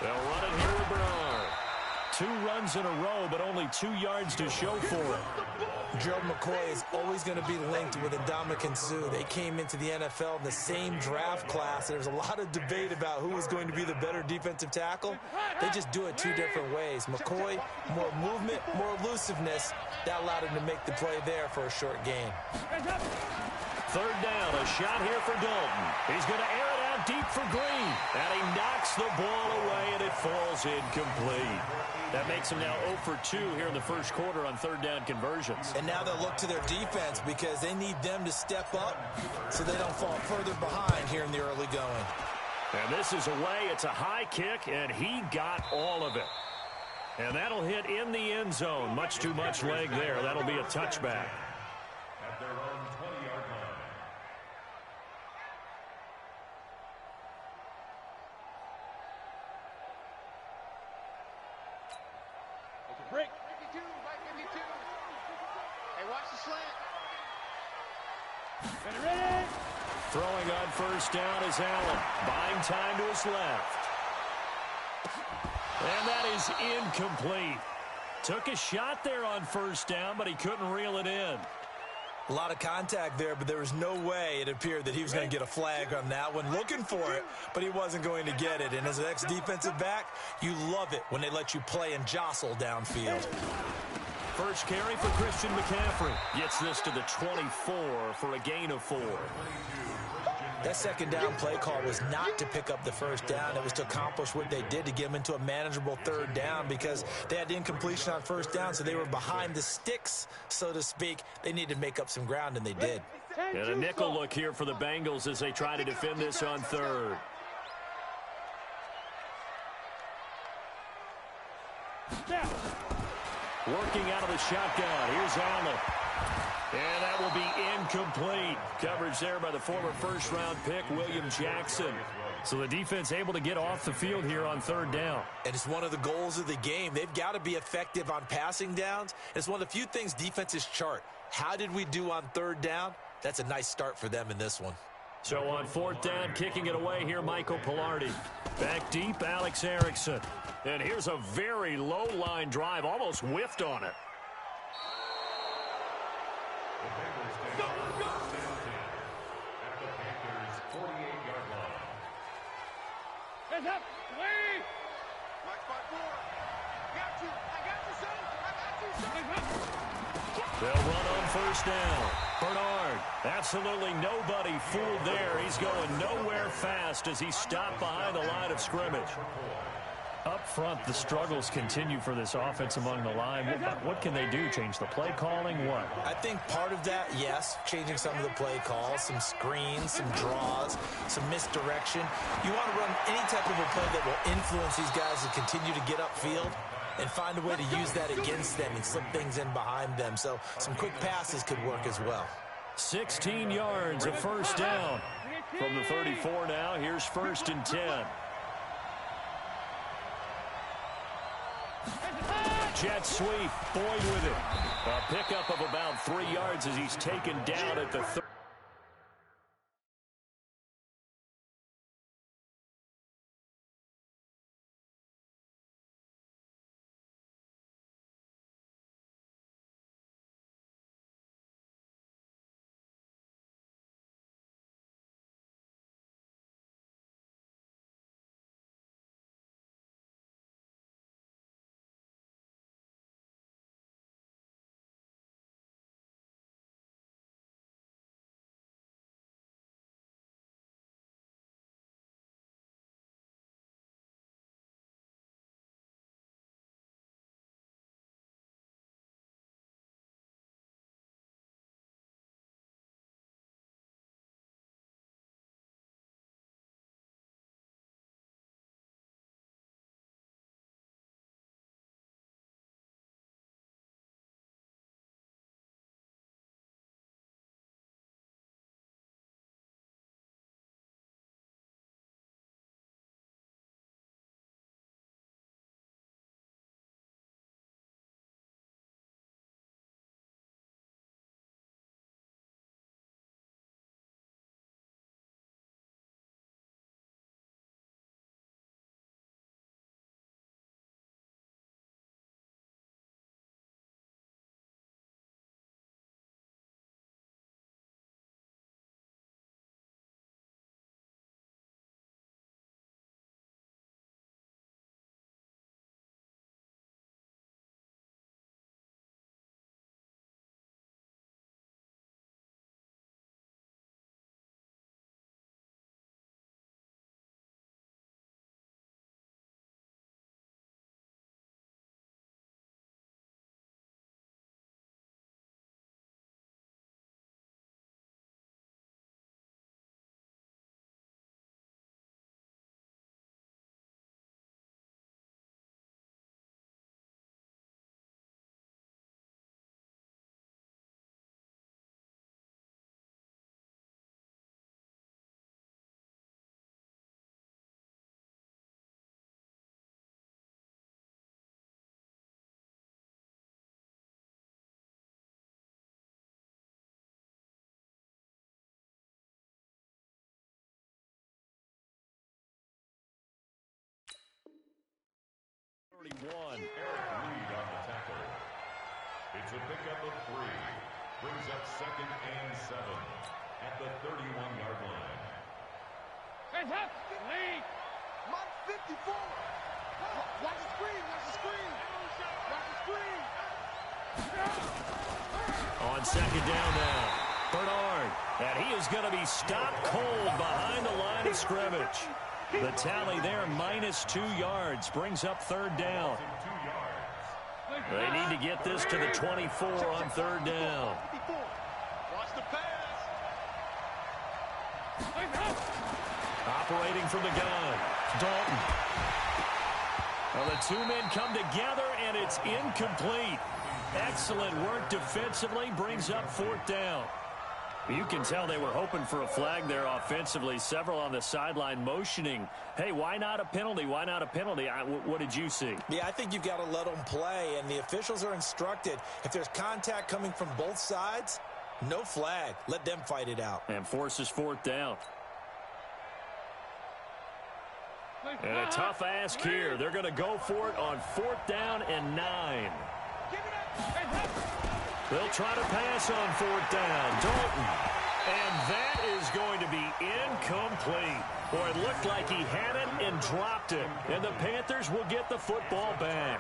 They'll run it here with Bernard. 2 runs in a row, but only 2 yards to show for it. Gerald McCoy is always going to be linked with Ndamukong Suh. They came into the NFL in the same draft class. There's a lot of debate about who was going to be the better defensive tackle. They just do it 2 different ways. McCoy, more movement, more elusiveness. That allowed him to make the play there for a short gain. 3rd down, a shot here for Dalton. He's going to air it out deep for Green. And he knocks the ball away, and it falls incomplete. That makes him now 0 for 2 here in the first quarter on 3rd down conversions. And now they'll look to their defense because they need them to step up so they don't fall further behind here in the early going. And this is away. It's a high kick, and he got all of it. And that'll hit in the end zone. Much too much leg there. That'll be a touchback. At their own 20-yard line. Break. 52, right 52. Hey, watch the slant. Ready. Throwing on 1st down is Allen. Buying time to his left. And that is incomplete. Took a shot there on 1st down, but he couldn't reel it in. A lot of contact there, but there was no way it appeared that he was going to get a flag on that one. Looking for it, but he wasn't going to get it. And as an ex-defensive back, you love it when they let you play and jostle downfield. First carry for Christian McCaffrey. Gets this to the 24 for a gain of 4. That second down play call was not to pick up the first down. It was to accomplish what they did to get them into a manageable third down because they had incompletion on first down, so they were behind the sticks, so to speak. They needed to make up some ground, and they did. And a nickel look here for the Bengals as they try to defend this on third. Working out of the shotgun. Here's Allen. And that will be incomplete. Coverage there by the former first-round pick, William Jackson. So the defense able to get off the field here on third down. And it's one of the goals of the game. They've got to be effective on passing downs. It's one of the few things defenses chart. How did we do on third down? That's a nice start for them in this one. So on fourth down, kicking it away here, Michael Pilardi. Back deep, Alex Erickson. And here's a very low-line drive, almost whiffed on it. Hands up, ladies! Mike 5-4. Got you. I got you, son. I got you, son. They'll run on first down. Bernard, absolutely nobody fooled there. He's going nowhere fast as he stopped behind the line of scrimmage. Up front, the struggles continue for this offense among the line. What can they do? Change the play calling? What? I think part of that, yes, changing some of the play calls, some screens, some draws, some misdirection. You want to run any type of a play that will influence these guys to continue to get upfield and find a way to use that against them and slip things in behind them. So some quick passes could work as well. 16 yards of first down. From the 34 now, here's 1st and 10. Jet sweep, Boyd with it. A pickup of about 3 yards as he's taken down at the 30. Eric Reed on the tackle. It's a pickup of 3. Brings up 2nd and 7 at the 31-yard line. Hands up! Lead! Mark 54! Watch the screen! Watch the screen! Watch the screen! On 2nd down now, Bernard. And he is going to be stopped cold behind the line of scrimmage. The tally there, -2 yards, brings up 3rd down. They need to get this to the 24 on 3rd down. Watch the pass! Operating from the gun, Dalton. Well, the two men come together, and it's incomplete. Excellent work defensively, brings up 4th down. You can tell they were hoping for a flag there offensively. Several on the sideline motioning, hey, why not a penalty? Why not a penalty? What did you see? Yeah, I think you've got to let them play, and the officials are instructed. If there's contact coming from both sides, no flag. Let them fight it out. And forces 4th down. And a tough ask here. They're going to go for it on 4th down and 9. They'll try to pass on 4th down. Dalton. And that is going to be incomplete. Boy, it looked like he had it and dropped it. And the Panthers will get the football back.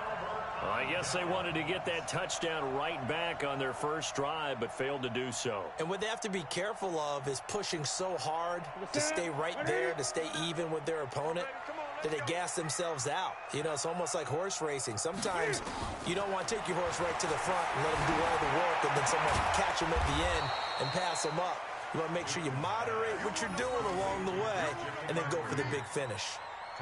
Well, I guess they wanted to get that touchdown right back on their first drive, but failed to do so. And what they have to be careful of is pushing so hard to stay right there, to stay even with their opponent, that they gas themselves out. You know, it's almost like horse racing. Sometimes you don't want to take your horse right to the front and let them do all the work, and then someone catch them at the end and pass them up. You want to make sure you moderate what you're doing along the way and then go for the big finish.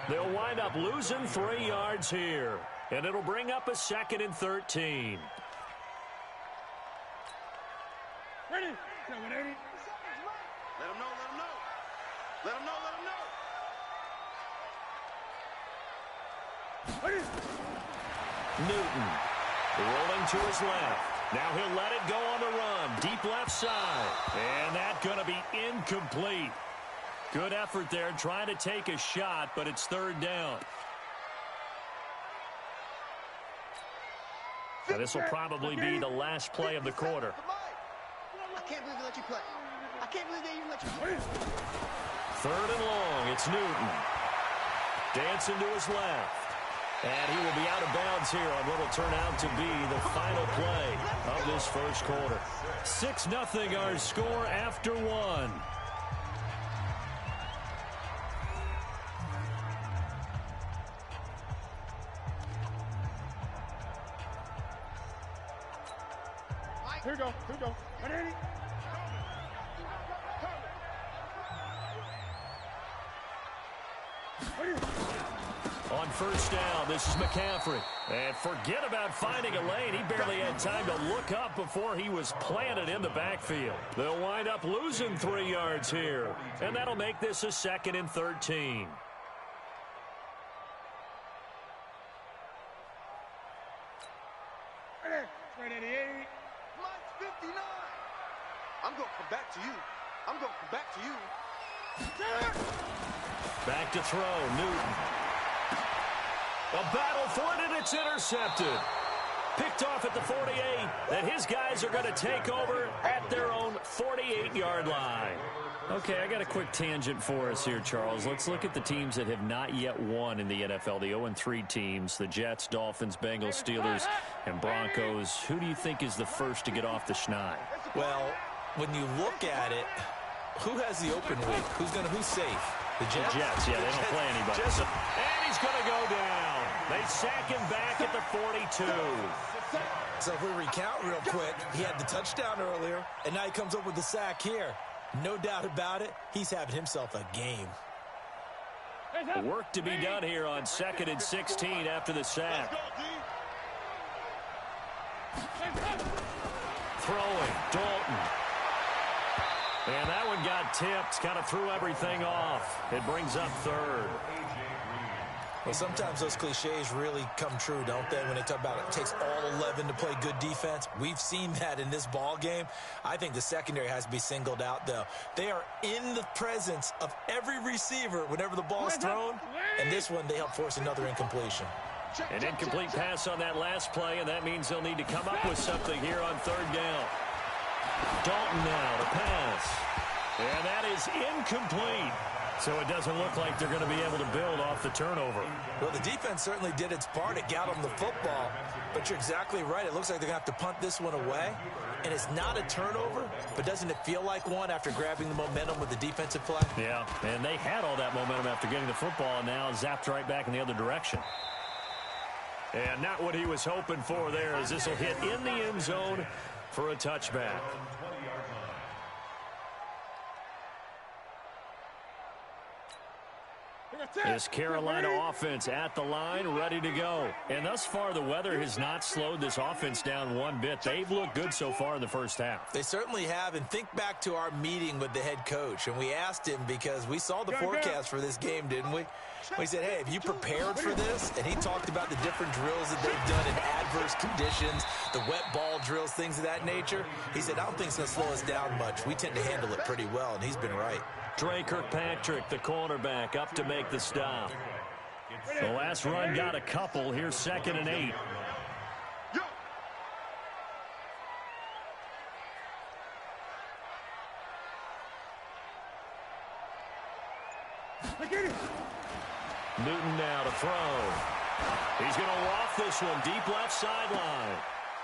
They'll wind up losing 3 yards here, and it'll bring up a 2nd and 13. Ready? Let him know, let him know. Let him know, let him know. Newton rolling to his left. Now he'll let it go on the run. Deep left side. And that's going to be incomplete. Good effort there trying to take a shot, but it's 3rd down. And this will probably be the last play of the quarter. I can't believe they let you play. I can't believe they even let you play. 3rd and long. It's Newton. Dancing to his left. And he will be out of bounds here on what will turn out to be the final play of this first quarter. 6-0 our score after 1. Here we go, here we go. Ready? On 1st down, this is McCaffrey. And forget about finding a lane. He barely had time to look up before he was planted in the backfield. They'll wind up losing 3 yards here. And that'll make this a 2nd and 13. Right at 88. Mine's 59. I'm going to come back to you. I'm going to come back to you. Back to throw, Newton. A battle for it, and it's intercepted. Picked off at the 48, and his guys are going to take over at their own 48-yard line. Okay, I got a quick tangent for us here, Charles. Let's look at the teams that have not yet won in the NFL, the 0-3 teams, the Jets, Dolphins, Bengals, Steelers, and Broncos. Who do you think is the first to get off the schneid? Well, when you look at it, who has the open week? Who's safe? The Jets? The Jets, yeah, they don't play anybody. And he's going to go down. They sack him back at the 42. So if we recount real quick, he had the touchdown earlier, and now he comes up with the sack here. No doubt about it, he's having himself a game. Work to be done here on 2nd and 16 after the sack. Throwing, Dalton. And that one got tipped, kind of threw everything off. It brings up 3rd. Well, sometimes those cliches really come true, don't they, when they talk about it takes all 11 to play good defense. We've seen that in this ball game. I think the secondary has to be singled out, though. They are in the presence of every receiver whenever the ball is thrown, and this one they help force another incompletion. An incomplete pass on that last play, and that means they'll need to come up with something here on 3rd down. Dalton now to pass. And that is incomplete. So it doesn't look like they're going to be able to build off the turnover. Well, the defense certainly did its part. It got them the football. But you're exactly right. It looks like they're going to have to punt this one away. And it's not a turnover, but doesn't it feel like one after grabbing the momentum with the defensive play? Yeah, and they had all that momentum after getting the football, and now zapped right back in the other direction. And not what he was hoping for there, as this will hit in the end zone for a touchback. This Carolina offense at the line, ready to go. And thus far, the weather has not slowed this offense down one bit. They've looked good so far in the first half. They certainly have. And think back to our meeting with the head coach. And we asked him, because we saw the forecast for this game, didn't we? We said, hey, have you prepared for this? And he talked about the different drills that they've done in adverse conditions, the wet ball drills, things of that nature. He said, I don't think it's going to slow us down much. We tend to handle it pretty well, and he's been right. Trey Kirkpatrick, the cornerback, up to make the stop. The last run got a couple. Here's 2nd and 8. Newton now to throw. He's going to waft this one deep left sideline.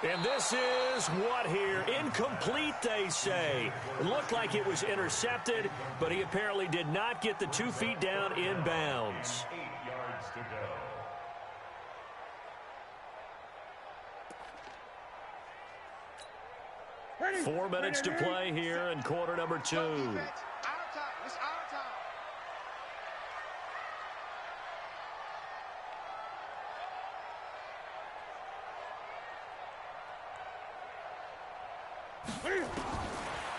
And this is what here? Incomplete, they say. It looked like it was intercepted, but he apparently did not get the 2 feet down in bounds. 8 yards to go. 4 minutes to play here in quarter number 2. Out of time. It's out of time.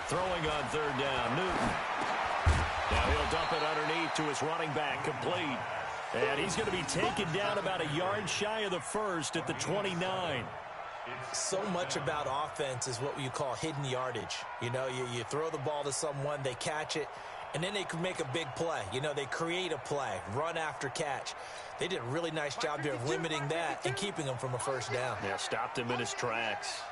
Throwing on 3rd down, Newton. Now he'll dump it underneath to his running back, complete. And he's going to be taken down about a yard shy of the first at the 29. So much about offense is what you call hidden yardage. You know, you throw the ball to someone, they catch it, and then they can make a big play. You know, they create a play, run after catch. They did a really nice job there of limiting that and keeping him from a first down. Yeah, stopped him in his tracks.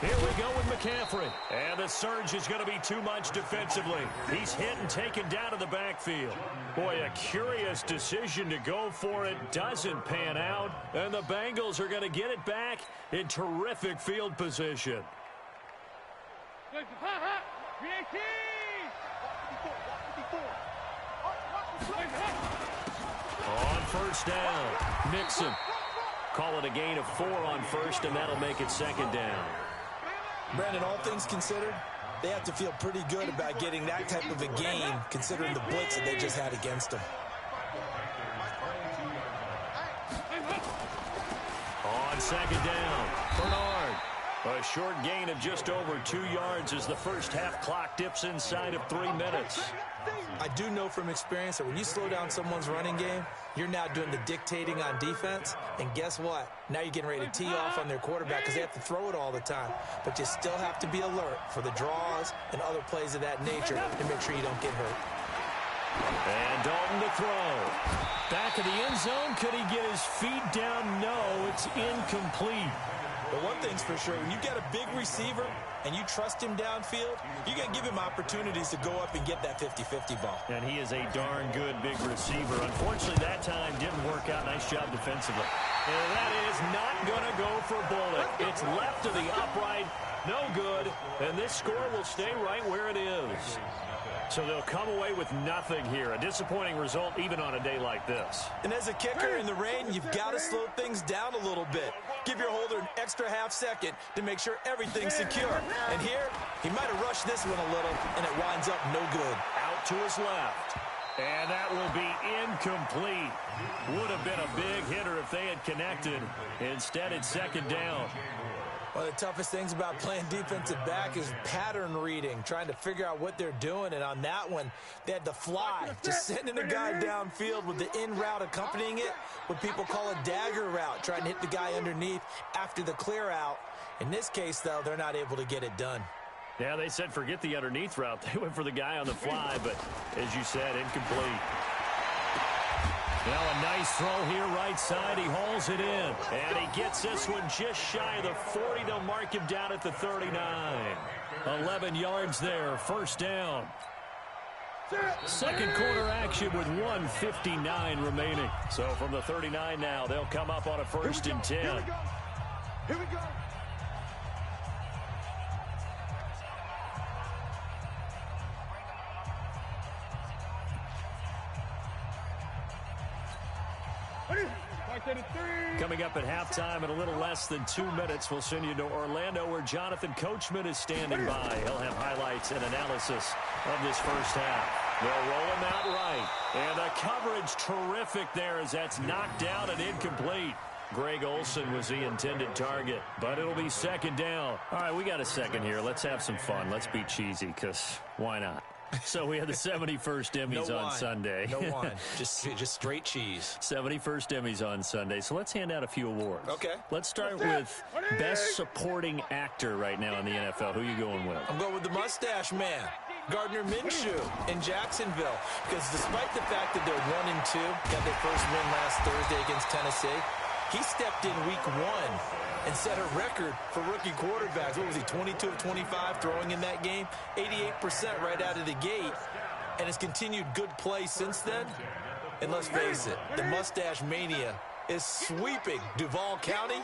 Here we go with McCaffrey. And the surge is going to be too much defensively. He's hit and taken down to the backfield. Boy, a curious decision to go for it. Doesn't pan out. And the Bengals are going to get it back in terrific field position. On first down, Mixon. Call it a gain of 4 on first, and that'll make it 2nd down. Brandon, all things considered, they have to feel pretty good about getting that type of a gain, considering the blitz that they just had against them. On 2nd down, Bernard. A short gain of just over 2 yards as the first half clock dips inside of 3 minutes. I do know from experience that when you slow down someone's running game, you're now doing the dictating on defense. And guess what? Now you're getting ready to tee off on their quarterback because they have to throw it all the time. But you still have to be alert for the draws and other plays of that nature to make sure you don't get hurt. And Dalton to throw. Back of the end zone. Could he get his feet down? No, it's incomplete. But one thing's for sure, when you've got a big receiver and you trust him downfield, you're going to give him opportunities to go up and get that 50-50 ball. And he is a darn good big receiver. Unfortunately, that time didn't work out. Nice job defensively. And that is not going to go for Bullet. It's left to the upright. No good. And this score will stay right where it is. So they'll come away with nothing here. A disappointing result even on a day like this. And as a kicker in the rain, you've got to slow things down a little bit. Give your holder an extra half second to make sure everything's secure. And here, he might have rushed this one a little, and it winds up no good. Out to his left. And that will be incomplete. Would have been a big hitter if they had connected. Instead, it's 2nd down. One of the toughest things about playing defensive back is pattern reading, trying to figure out what they're doing. And on that one, they had the fly, just sending a guy downfield with the in route accompanying it, what people call a dagger route, trying to hit the guy underneath after the clear out. In this case, though, they're not able to get it done. Yeah, they said forget the underneath route. They went for the guy on the fly, but as you said, incomplete. Now a nice throw here right side. He hauls it in. And he gets this one just shy of the 40. They'll mark him down at the 39. 11 yards there. First down. Second quarter action with 1:59 remaining. So from the 39 now, they'll come up on a 1st and 10. Here we go. Coming up at halftime in a little less than 2 minutes, we'll send you to Orlando where Jonathan Coachman is standing by. He'll have highlights and analysis of this first half. They'll roll him out right. And the coverage terrific there as that's knocked down and incomplete. Greg Olsen was the intended target, but it'll be 2nd down. All right, we got a second here. Let's have some fun. Let's be cheesy, because why not? So we had the 71st Emmys on Sunday. No wine. Just straight cheese. 71st Emmys on Sunday. So let's hand out a few awards. Okay. Let's start with Best Supporting Actor right now in the NFL. Who are you going with? I'm going with the Mustache Man, Gardner Minshew in Jacksonville. Because despite the fact that they're 1-2, got their first win last Thursday against Tennessee, he stepped in week 1 and set a record for rookie quarterbacks. What was he, 22 of 25 throwing in that game? 88% right out of the gate. And has continued good play since then. And let's face it, the Mustache Mania is sweeping Duval County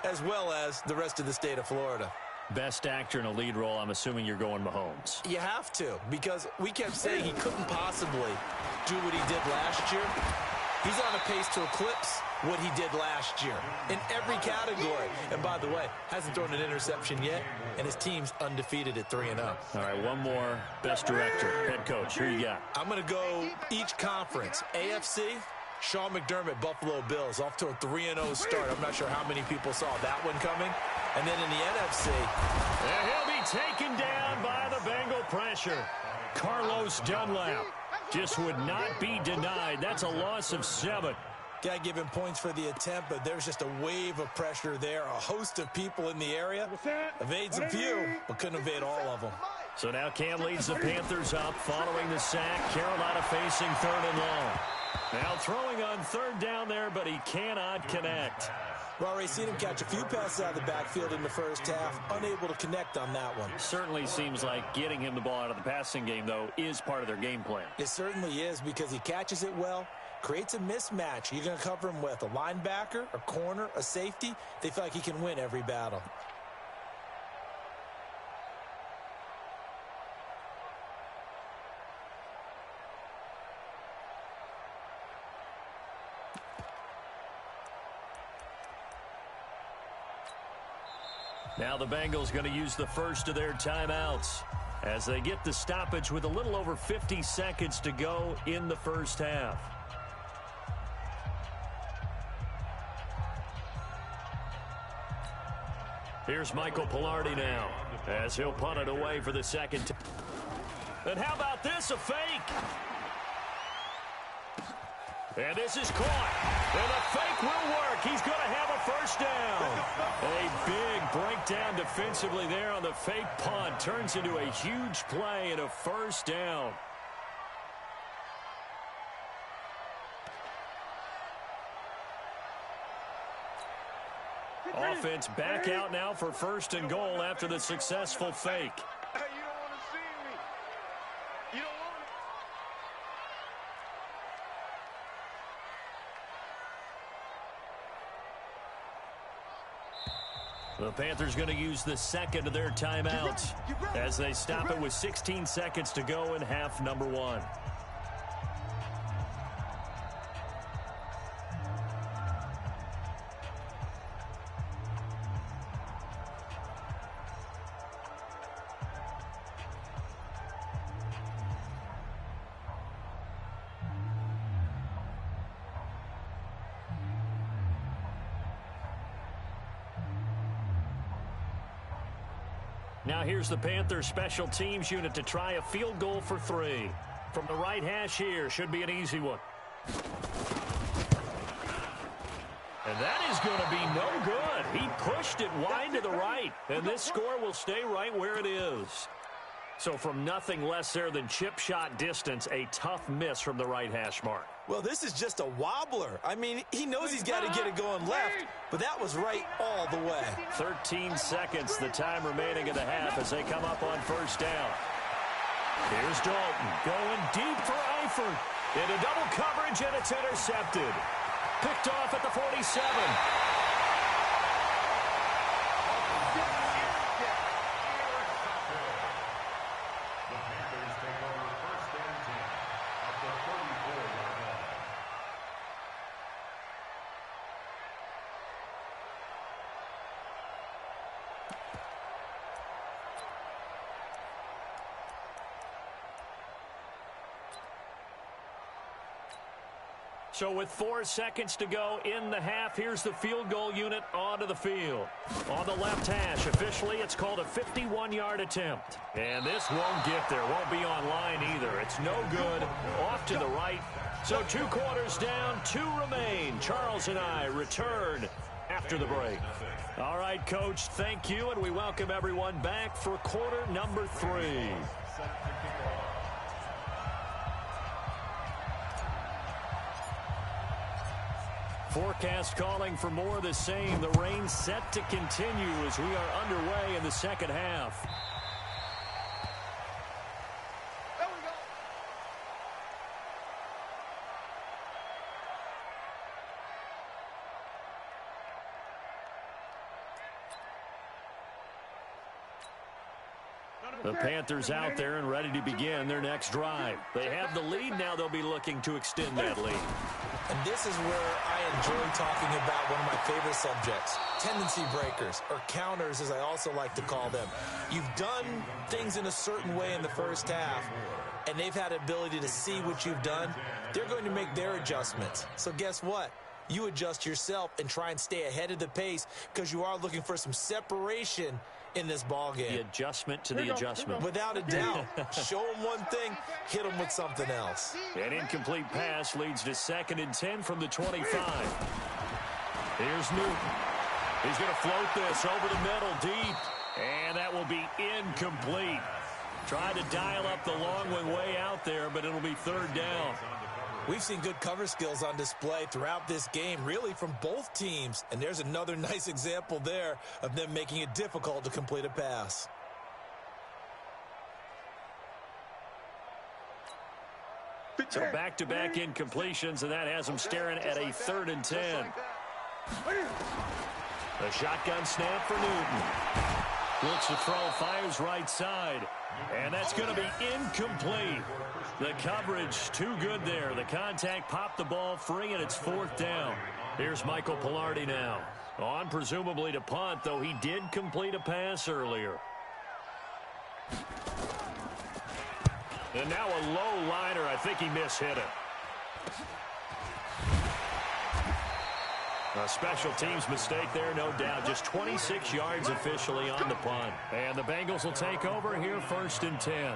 as well as the rest of the state of Florida. Best actor in a lead role, I'm assuming you're going Mahomes. You have to, because we kept saying he couldn't possibly do what he did last year. He's on a pace to eclipse what he did last year in every category. And by the way, hasn't thrown an interception yet, and his team's undefeated at 3-0. All right, one more. Best director, head coach. Who you got? I'm going to go each conference. AFC, Sean McDermott, Buffalo Bills, off to a 3-0 start. I'm not sure how many people saw that one coming. And then in the NFC, and he'll be taken down by the Bengal pressure. Carlos Dunlap just would not be denied. That's a loss of 7. Got to give him points for the attempt, but there's just a wave of pressure there. A host of people in the area. Evades a few, but couldn't evade all of them. So now Cam leads the Panthers up following the sack. Carolina facing 3rd and long. Now throwing on 3rd down there, but he cannot connect. We've already seen him catch a few passes out of the backfield in the first half. Unable to connect on that one. Certainly seems like getting him the ball out of the passing game, though, is part of their game plan. It certainly is, because he catches it well, creates a mismatch. You're going to cover him with a linebacker, a corner, a safety. They feel like he can win every battle. Now the Bengals going to use the first of their timeouts as they get the stoppage with a little over 50 seconds to go in the first half. Here's Michael Pilardi now as he'll punt it away for the second time. And how about this, a fake? And this is caught. And the fake will work. He's going to have a first down. A big breakdown defensively there on the fake punt. Turns into a huge play and a first down. Offense back out now for 1st and goal after the successful fake. Hey, you don't want to see me. You don't want The Panthers going to use the second of their timeouts as they stop it with 16 seconds to go in half number 1. Now here's the Panthers special teams unit to try a field goal for 3. From the right hash here, should be an easy one. And that is going to be no good. He pushed it wide to the right, and this score will stay right where it is. So from nothing less there than chip shot distance, a tough miss from the right hash mark. Well, this is just a wobbler. I mean, he knows he's got to get it going left, but that was right all the way. 13 seconds, the time remaining in the half as they come up on first down. Here's Dalton going deep for Eifert. Into double coverage, and it's intercepted. Picked off at the 47. So with 4 seconds to go in the half, here's the field goal unit onto the field. On the left hash, officially it's called a 51-yard attempt. And this won't get there, won't be on line either. It's no good, off to the right. So 2 quarters down, 2 remain. Charles and I return after the break. All right, Coach, thank you, and we welcome everyone back for quarter number 3. Forecast calling for more of the same. The rain set to continue as we are underway in the second half. There we go. The Panthers out there and ready to begin their next drive. They have the lead. Now they'll be looking to extend that lead. And this is where I enjoy talking about one of my favorite subjects, tendency breakers, or counters as I also like to call them. You've done things in a certain way in the first half, and they've had the ability to see what you've done. They're going to make their adjustments. So guess what? You adjust yourself and try and stay ahead of the pace because you are looking for some separation in this ball game. The adjustment to the adjustment. Without a doubt. Show them one thing, hit them with something else. An incomplete pass leads to 2nd and 10 from the 25. Here's Newton. He's going to float this over the middle deep, and that will be incomplete. Tried to dial up the long one way out there, but it'll be 3rd down. We've seen good cover skills on display throughout this game, really from both teams. And there's another nice example there of them making it difficult to complete a pass. So back-to-back incompletions, and that has them staring at a 3rd and 10. A shotgun snap for Newton. Looks to throw, fires right side. And that's going to be incomplete. The coverage too good there. The contact popped the ball free, and it's 4th down. Here's Michael Pilardi now. On presumably to punt, though he did complete a pass earlier. And now a low liner. I think he mishit it. A special teams mistake there, no doubt. Just 26 yards officially on the punt. And the Bengals will take over here 1st and 10.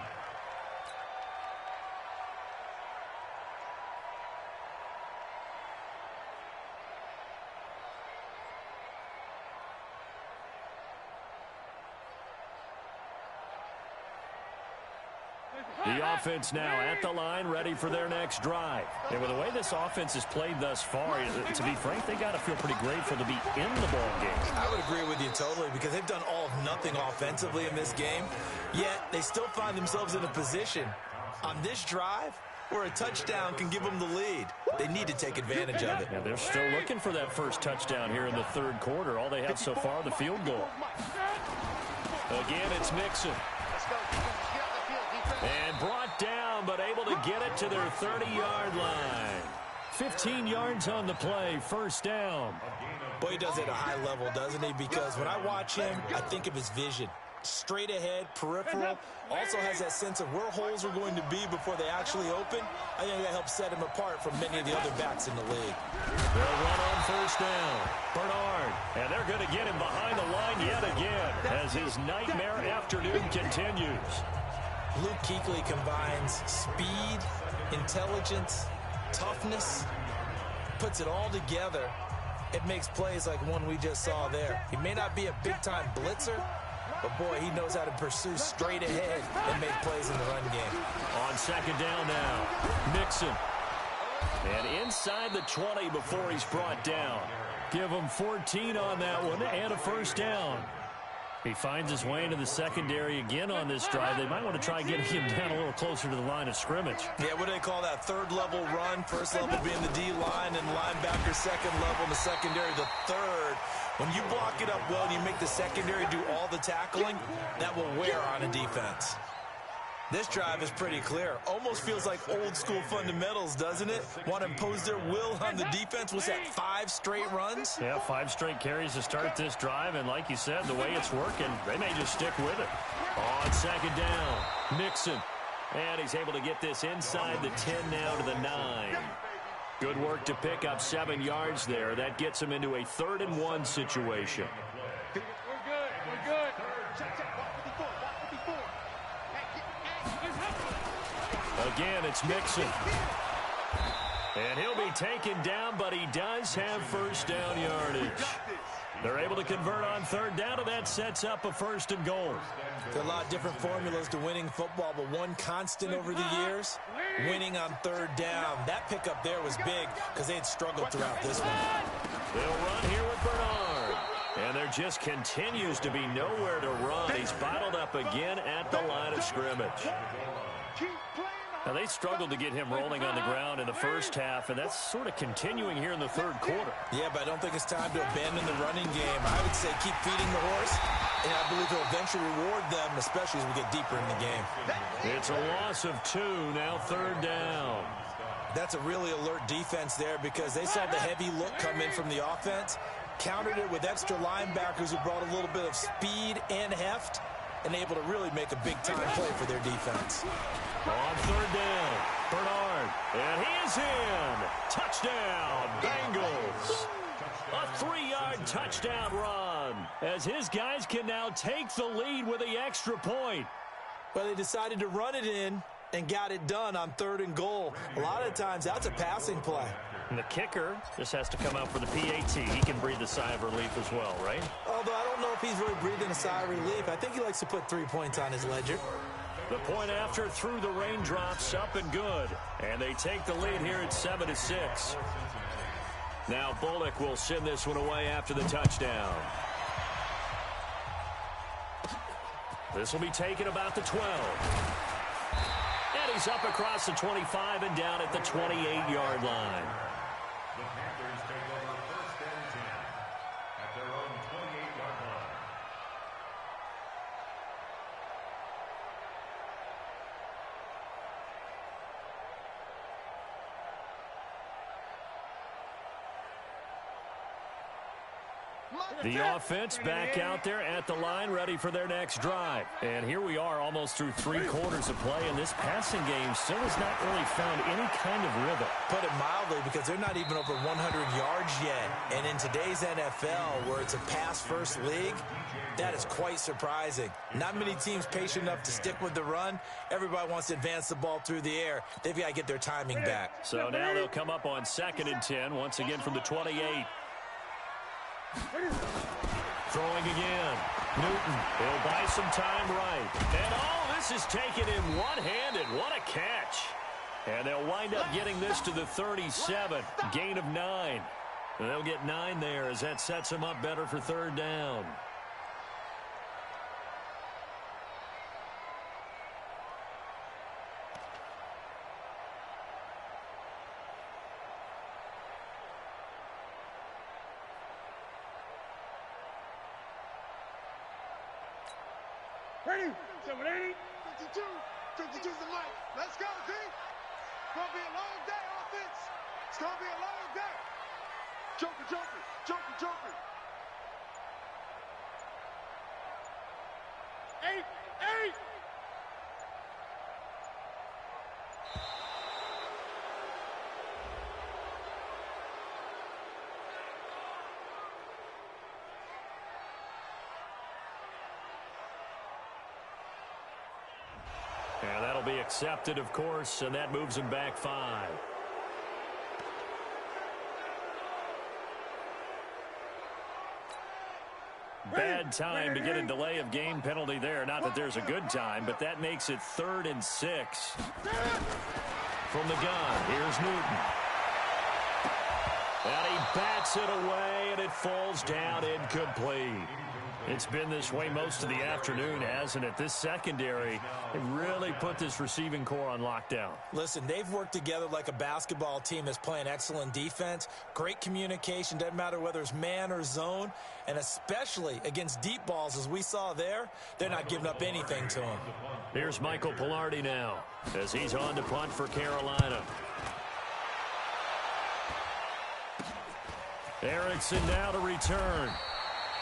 The offense now at the line, ready for their next drive. And with the way this offense has played thus far, to be frank, they got to feel pretty grateful to be in the ball game. I would agree with you totally because they've done all of nothing offensively in this game, yet they still find themselves in a position on this drive where a touchdown can give them the lead. They need to take advantage of it. Yeah, they're still looking for that first touchdown here in the 3rd quarter. All they have so far, the field goal. Again, it's Mixon. And brought down, but able to get it to their 30-yard line. 15 yards on the play, 1st down. Boy, he does it at a high level, doesn't he? Because when I watch him, I think of his vision. Straight ahead, peripheral. Also has that sense of where holes are going to be before they actually open. I think that helps set him apart from many of the other backs in the league. They'll run on 1st down. Bernard. And they're going to get him behind the line yet again as his nightmare afternoon continues. Luke Kuechly combines speed, intelligence, toughness, puts it all together. It makes plays like one we just saw there. He may not be a big-time blitzer, But, boy, he knows how to pursue straight ahead and make plays in the run game. On second down now, Mixon. And inside the 20 before he's brought down. Give him 14 on that one and a first down. He finds his way into the secondary again on this drive. They might want to try getting him down a little closer to the line of scrimmage. Yeah, what do they call that? Third level run. First level being the D-line and linebacker. Second level in the secondary, the third. When you block it up well and you make the secondary do all the tackling, that will wear on a defense. This drive is pretty clear. Almost feels like old school fundamentals, doesn't it? Want to impose their will on the defense. Was that 5 straight runs? Yeah, 5 straight carries to start this drive. And like you said, the way it's working, they may just stick with it. On second down, Mixon. And he's able to get this inside the 10 now to the 9. Good work to pick up 7 yards there. That gets him into a 3rd and 1 situation. We're good. We're good. Check. Again, it's Mixon. And he'll be taken down, but he does have first down yardage. They're able to convert on 3rd down, and that sets up a 1st and goal. There are a lot of different formulas to winning football, but one constant over the years, winning on 3rd down. That pickup there was big because they had struggled throughout this one. They'll run here with Bernard. And there just continues to be nowhere to run. He's bottled up again at the line of scrimmage. Now, they struggled to get him rolling on the ground in the first half, and that's sort of continuing here in the 3rd quarter. Yeah, but I don't think it's time to abandon the running game. I would say keep feeding the horse, and I believe he'll eventually reward them, especially as we get deeper in the game. It's a loss of 2, now 3rd down. That's a really alert defense there because they saw the heavy look come in from the offense, countered it with extra linebackers who brought a little bit of speed and heft, and able to really make a big-time play for their defense. On 3rd down, Bernard, and he is in. Touchdown, Bengals. A 3-yard touchdown run as his guys can now take the lead with the extra point. Well, they decided to run it in and got it done on 3rd and goal. A lot of times, that's a passing play. And the kicker just has to come out for the PAT. He can breathe a sigh of relief as well, right? Although I don't know if he's really breathing a sigh of relief. I think he likes to put 3 points on his ledger. The point after through the raindrops, up and good. And they take the lead here at 7-6. Now Bullock will send this one away after the touchdown. This will be taken about the 12. And he's up across the 25 and down at the 28-yard line. The Panthers take over 1st and 10 at their own 28-yard line. The offense back out there at the line, ready for their next drive. And here we are almost through 3 quarters of play, and this passing game still has not really found any kind of rhythm. Put it mildly, because they're not even over 100 yards yet. And in today's NFL, where it's a pass-first league, that is quite surprising. Not many teams patient enough to stick with the run. Everybody wants to advance the ball through the air. They've got to get their timing back. So now they'll come up on 2nd and 10, once again from the 28. Throwing again. Newton. He'll buy some time right. And this is taken in one-handed. What a catch. And they'll wind up getting this to the 37. Gain of 9. And they'll get 9 there as that sets them up better for 3rd down. Ready? 780. 52. 52's the mic. Let's go, D. It's going to be a long day, offense. It's going to be a long day. Joker, joker, joker, joker. 8, 8. And that'll be accepted, of course, and that moves him back 5. bad time to get a delay of game penalty there. Not that there's a good time, but that makes it 3rd and 6. From the gun, here's Newton. And he bats it away, and it falls down incomplete. It's been this way most of the afternoon, hasn't it? This secondary, they really put this receiving core on lockdown. Listen, they've worked together like a basketball team that's playing excellent defense. Great communication, doesn't matter whether it's man or zone. And especially against deep balls, as we saw there, they're not giving up anything to them. Here's Michael Pilardi now as he's on to punt for Carolina. Erickson now to return.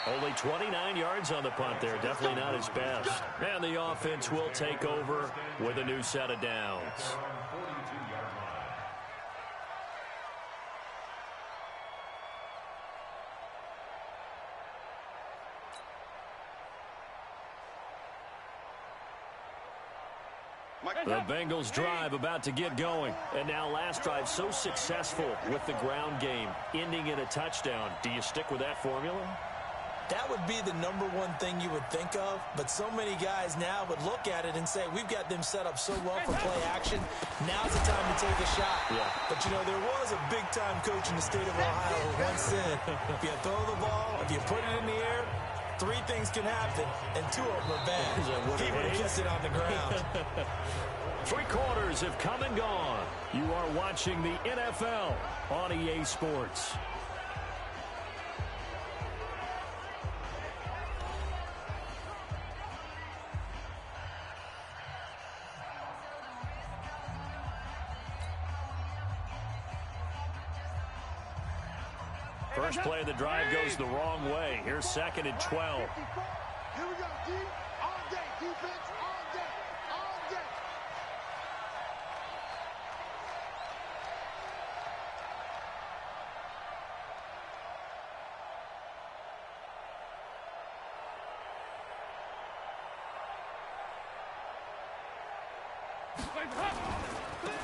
Only 29 yards on the punt there. Definitely not his best. And the offense will take over with a new set of downs. The Bengals drive about to get going. And now last drive so successful with the ground game, ending in a touchdown. Do you stick with that formula? That would be the number one thing you would think of, but so many guys now would look at it and say, we've got them set up so well for play action. Now's the time to take a shot. Yeah. But, you know, there was a big-time coach in the state of Ohio who once said, if you throw the ball, if you put it in the air, 3 things can happen, and 2 of them are bad. He would have kissed it on the ground. 3 quarters have come and gone. You are watching the NFL on EA Sports. First play of the drive goes the wrong way. Here's 2nd and 12. Here we go, D. All day. Defense, all day. All day.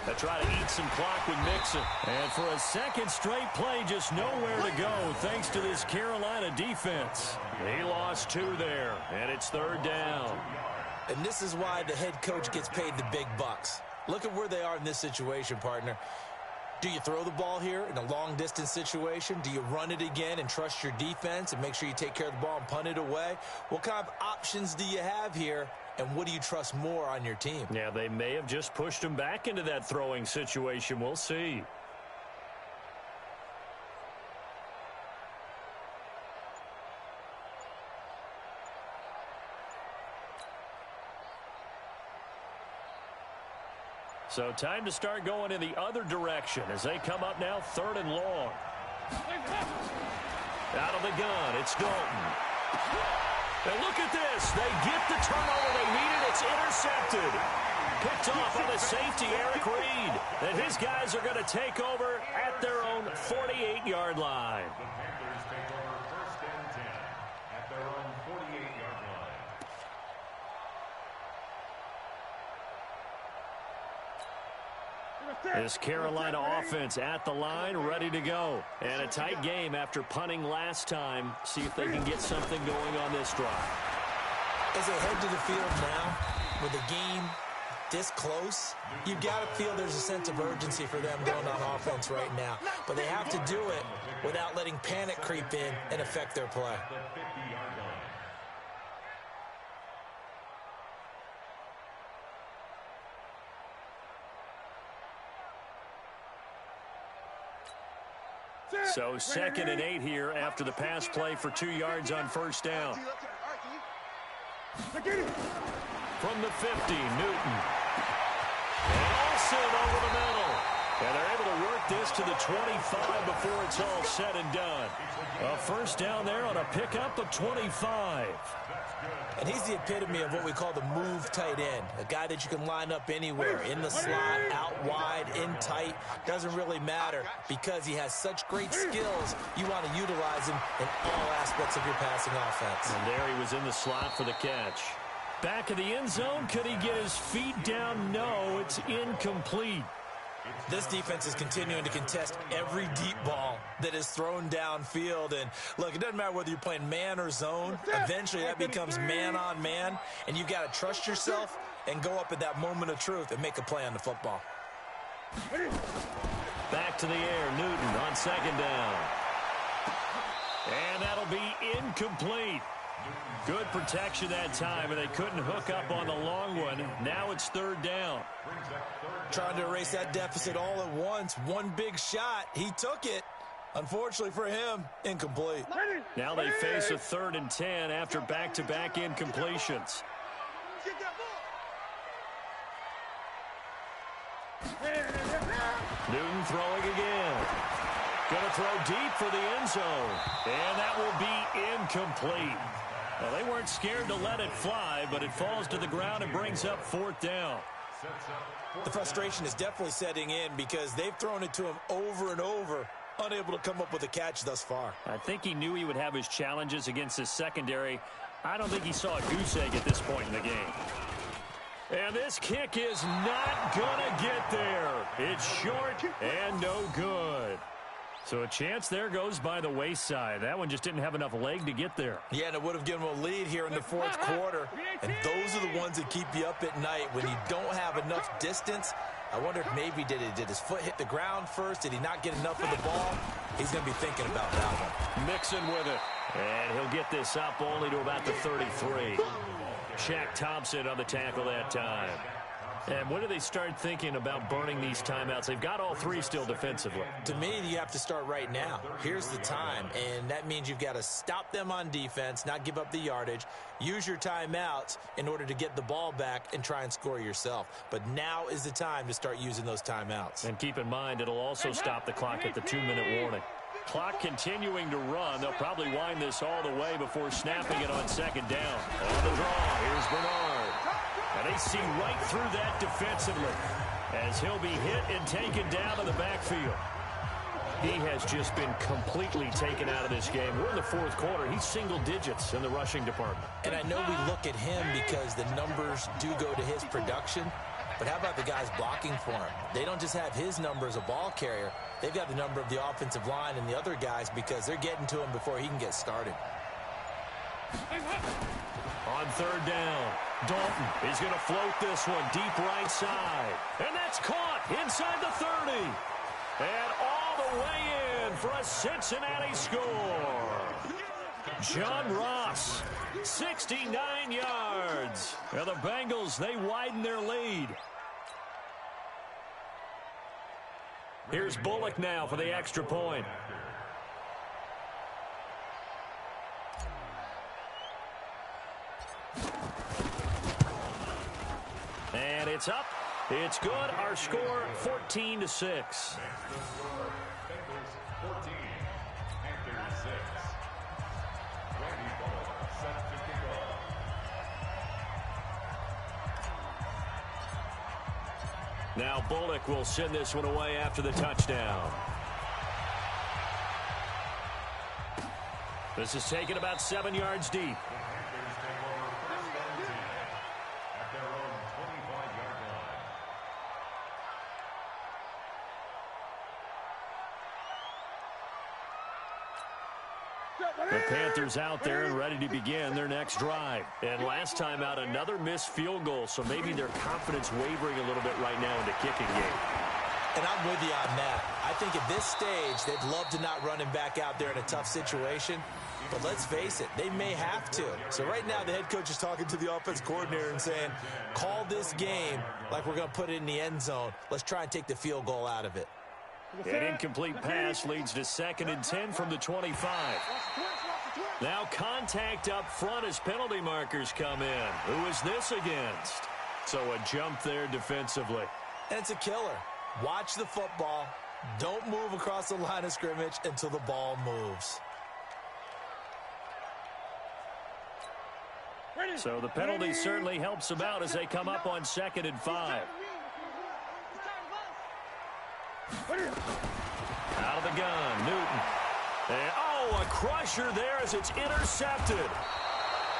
They try to eat some clock with Mixon. And for a second straight play, just nowhere to go thanks to this Carolina defense. He lost 2 there, and it's 3rd down. And this is why the head coach gets paid the big bucks. Look at where they are in this situation, partner. Do you throw the ball here in a long-distance situation? Do you run it again and trust your defense and make sure you take care of the ball and punt it away? What kind of options do you have here, and what do you trust more on your team? Yeah, they may have just pushed him back into that throwing situation. We'll see. So time to start going in the other direction as they come up now 3rd and long. Out of the gun, it's Dalton. And look at this. They get the turnover they needed. It's intercepted. Picked off on the safety, Eric Reed. And his guys are going to take over at their own 48-yard line. The Panthers take over 1st and 10 at their own 48-yard line. This Carolina offense at the line, ready to go. And a tight game after punting last time. See if they can get something going on this drive. As they head to the field now, with the game this close, you've got to feel there's a sense of urgency for them going on offense right now. But they have to do it without letting panic creep in and affect their play. The 50-yard line. So 2nd and 8 here after the pass play for 2 yards on 1st down. From the 50, Newton. And Olsen over the middle. And they're able to work this to the 25 before it's all said and done. A 1st down there on a pickup of 25. And he's the epitome of what we call the move tight end, a guy that you can line up anywhere, in the slot, out wide, in tight, doesn't really matter because he has such great skills. You want to utilize him in all aspects of your passing offense. And there he was in the slot for the catch. Back of the end zone, could he get his feet down? No, it's incomplete. This defense is continuing to contest every deep ball that is thrown downfield. And, look, it doesn't matter whether you're playing man or zone. Eventually, that becomes man-on-man, and you've got to trust yourself and go up at that moment of truth and make a play on the football. Back to the air, Newton on second down. And that'll be incomplete. Good protection that time, and they couldn't hook up on the long one. Now it's third down. Trying to erase that deficit all at once. One big shot. He took it. Unfortunately for him, incomplete. Now they face a 3rd and 10 after back-to-back incompletions. Newton throwing again. Going to throw deep for the end zone. And that will be incomplete. Well, they weren't scared to let it fly, but it falls to the ground and brings up 4th down. The frustration is definitely setting in because they've thrown it to him over and over, unable to come up with a catch thus far. I think he knew he would have his challenges against his secondary. I don't think he saw a goose egg at this point in the game. And this kick is not going to get there. It's short and no good. So a chance there goes by the wayside. That one just didn't have enough leg to get there. Yeah, and it would have given him a lead here in the 4th quarter. And those are the ones that keep you up at night when you don't have enough distance. I wonder if maybe did his foot hit the ground first? Did he not get enough of the ball? He's going to be thinking about that one. Mixon with it. And he'll get this up only to about the 33. Shaq Thompson on the tackle that time. And when do they start thinking about burning these timeouts? They've got all 3 still defensively. To me, you have to start right now. Here's the time, and that means you've got to stop them on defense, not give up the yardage, use your timeouts in order to get the ball back and try and score yourself. But now is the time to start using those timeouts. And keep in mind, it'll also stop the clock at the 2-minute warning. Clock continuing to run. They'll probably wind this all the way before snapping it on 2nd down. On the draw, here's Bernard. And they see right through that defensively as he'll be hit and taken down in the backfield. He has just been completely taken out of this game. We're in the 4th quarter. He's single digits in the rushing department. And I know we look at him because the numbers do go to his production. But how about the guys blocking for him? They don't just have his number as a ball carrier. They've got the number of the offensive line and the other guys because they're getting to him before he can get started. On 3rd down, Dalton is going to float this one deep right side. And that's caught inside the 30. And all the way in for a Cincinnati score. John Ross, 69 yards. Now the Bengals, they widen their lead. Here's Bullock now for the extra point. And it's up. It's good. Our score, 14-6. Now Bullock will send this one away after the touchdown. This is taken about 7 yards deep. The Panthers out there and ready to begin their next drive. And last time out, another missed field goal, so maybe their confidence wavering a little bit right now in the kicking game. And I'm with you on that. I think at this stage, they'd love to not run him back out there in a tough situation. But let's face it, they may have to. So right now, the head coach is talking to the offense coordinator and saying, call this game like we're going to put it in the end zone. Let's try and take the field goal out of it. An incomplete pass leads to 2nd and 10 from the 25. Now contact up front as penalty markers come in. Who is this against? So a jump there defensively. And it's a killer. Watch the football. Don't move across the line of scrimmage until the ball moves. So the penalty certainly helps them out as they come up on 2nd and 5. Out of the gun, Newton. And, a crusher there as it's intercepted.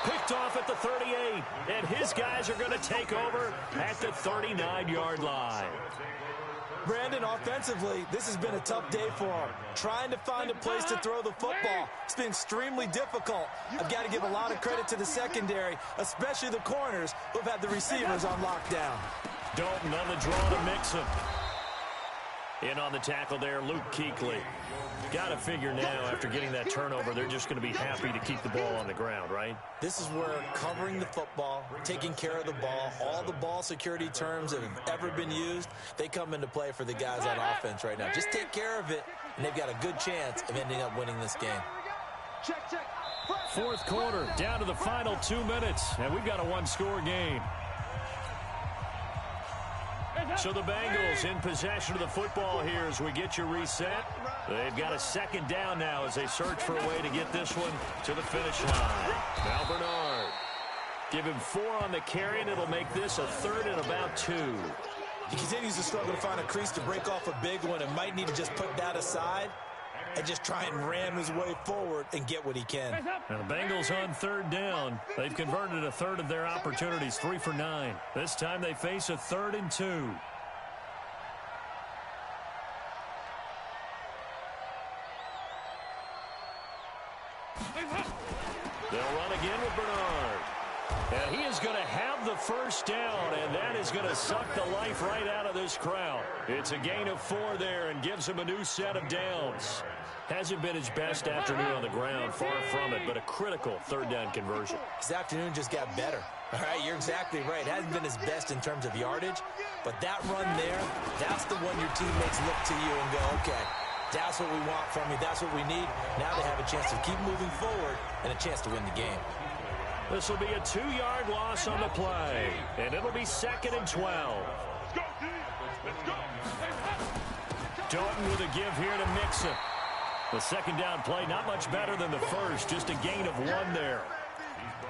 Picked off at the 38, and his guys are going to take over at the 39-yard line. Brandon, offensively, this has been a tough day for him. Trying to find a place to throw the football. It's been extremely difficult. I've got to give a lot of credit to the secondary, especially the corners who have had the receivers on lockdown. Dalton on the draw to Mixon. In on the tackle there, Luke Kuechly. Got to figure now, after getting that turnover, they're just going to be happy to keep the ball on the ground, right? This is where covering the football, taking care of the ball, all the ball security terms that have ever been used, they come into play for the guys on offense right now. Just take care of it, and they've got a good chance of ending up winning this game. Fourth quarter, down to the final 2 minutes, and we've got a one-score game. So the Bengals in possession of the football here as we get you reset. They've got a second down now as they search for a way to get this one to the finish line. Now Bernard. Give him 4 on the carry, and it'll make this a third and about 2. He continues to struggle to find a crease to break off a big one and might need to just put that aside and just try and ram his way forward and get what he can. Now the Bengals on third down. They've converted a third of their opportunities, 3 for 9. This time they face a 3rd and 2. They'll run again with Bernard. And he is going to have the first down, and that is going to suck the life right out of this crowd. It's a gain of 4 there and gives him a new set of downs. Hasn't been his best afternoon on the ground, far from it, but a critical third down conversion. His afternoon just got better. All right, you're exactly right. Hasn't been his best in terms of yardage, but that run there, that's the one your teammates look to you and go, okay, that's what we want from you. That's what we need. Now they have a chance to keep moving forward and a chance to win the game. This will be a 2-yard loss on the play, and it'll be 2nd and 12. Dalton with a give here to Mixon. The second down play, not much better than the first, just a gain of 1 there.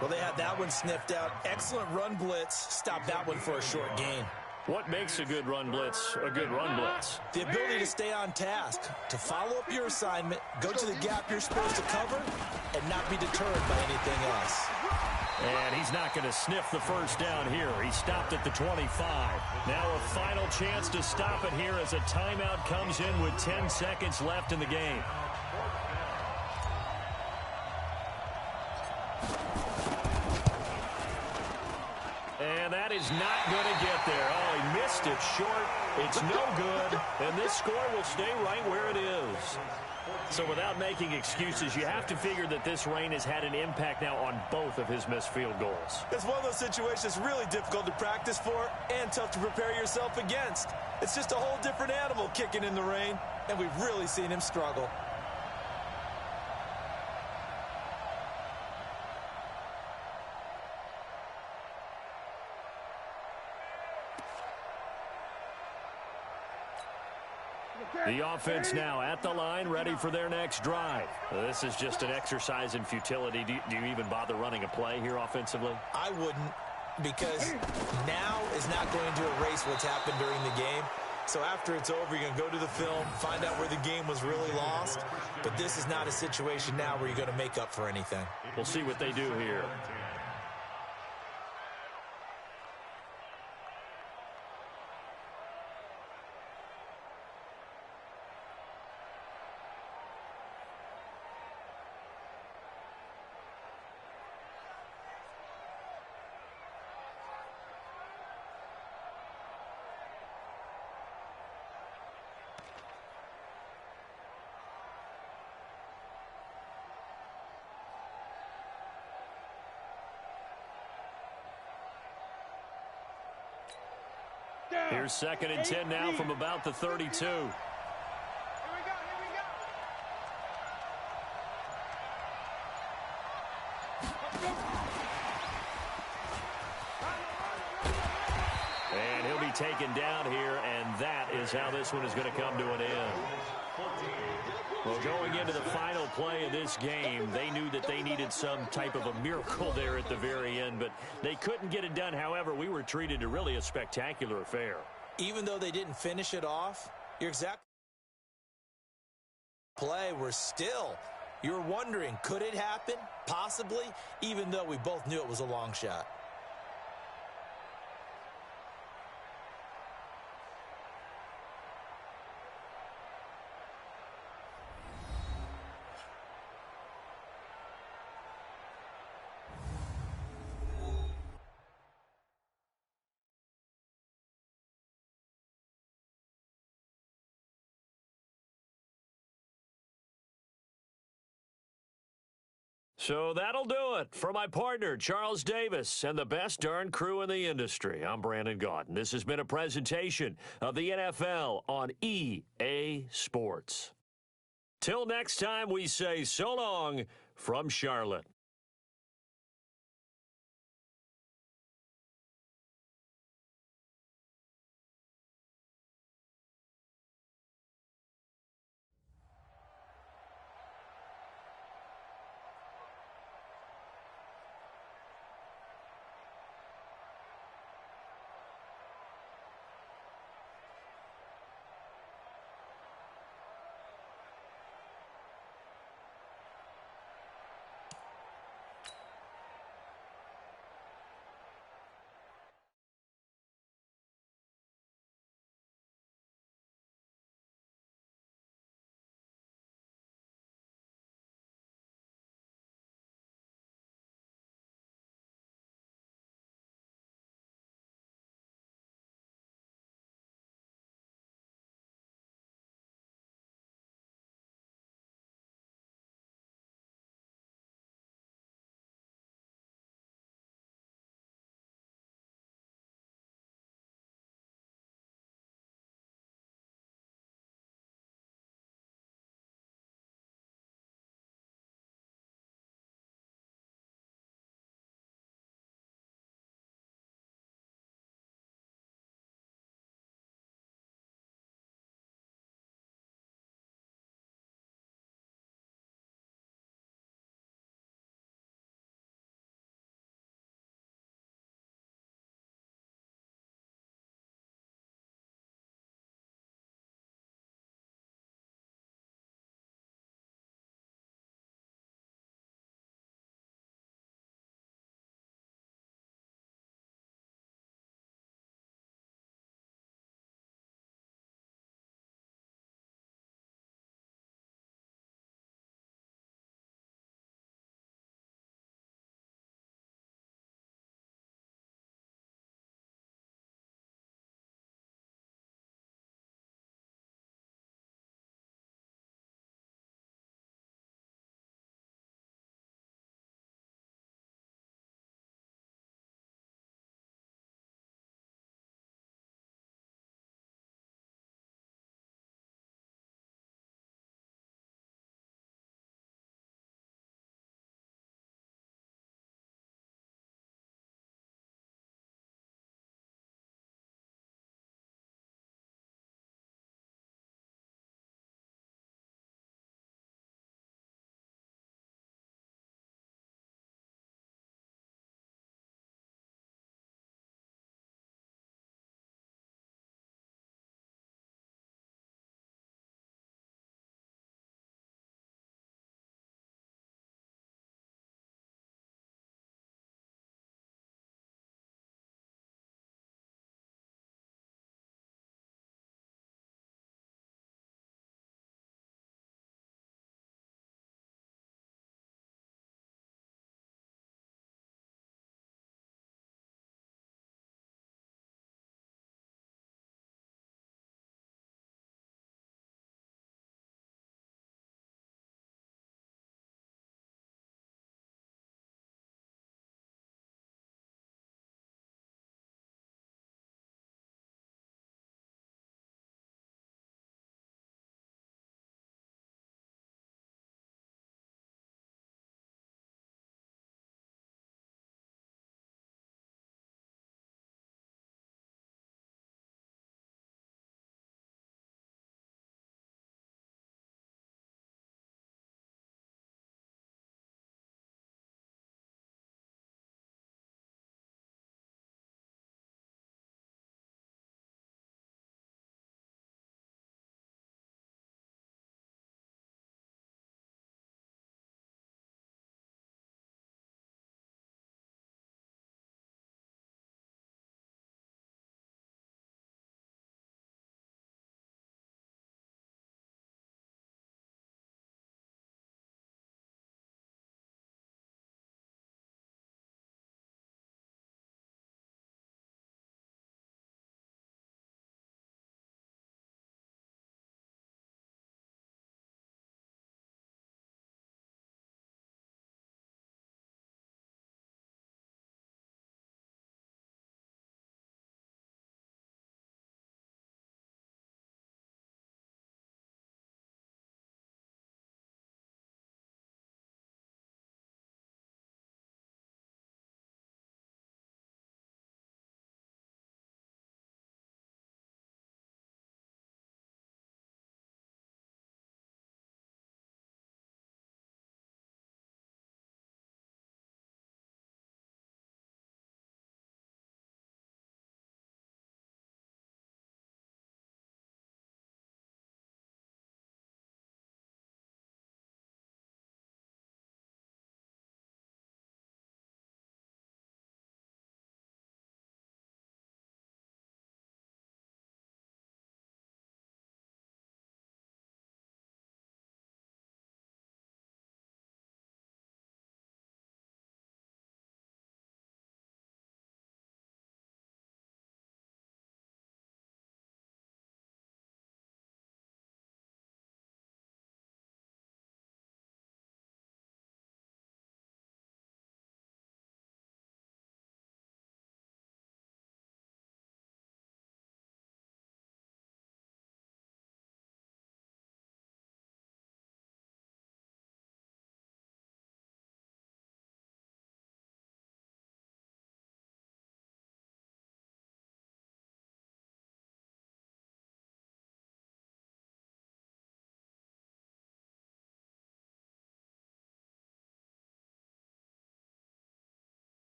Well, they had that one sniffed out. Excellent run blitz. Stop that one for a short gain. What makes a good run blitz a good run blitz? The ability to stay on task, to follow up your assignment, go to the gap you're supposed to cover, and not be deterred by anything else. And he's not going to sniff the first down here. He stopped at the 25. Now a final chance to stop it here as a timeout comes in with 10 seconds left in the game. And that is not going to get there. Oh, he missed it short. It's no good. And this score will stay right where it is. So without making excuses, you have to figure that this rain has had an impact now on both of his missed field goals. It's one of those situations really difficult to practice for and tough to prepare yourself against. It's just a whole different animal kicking in the rain, and we've really seen him struggle. The offense now at the line, ready for their next drive. This is just an exercise in futility. Do you even bother running a play here offensively? I wouldn't, because now is not going to erase what's happened during the game. So after it's over, you're going to go to the film, find out where the game was really lost. But this is not a situation now where you're going to make up for anything. We'll see what they do here. Here's 2nd and 10 now from about the 32. And he'll be taken down here, and that is how this one is going to come to an end. Well, going into the final play of this game, they knew that they needed some type of a miracle there at the very end, but they couldn't get it done. However, we were treated to really a spectacular affair. Even though they didn't finish it off, you're exactly play. You're wondering, could it happen? Possibly, even though we both knew it was a long shot. So that'll do it. For my partner, Charles Davis, and the best darn crew in the industry, I'm Brandon Gaudin. This has been a presentation of the NFL on EA Sports. Till next time, we say so long from Charlotte.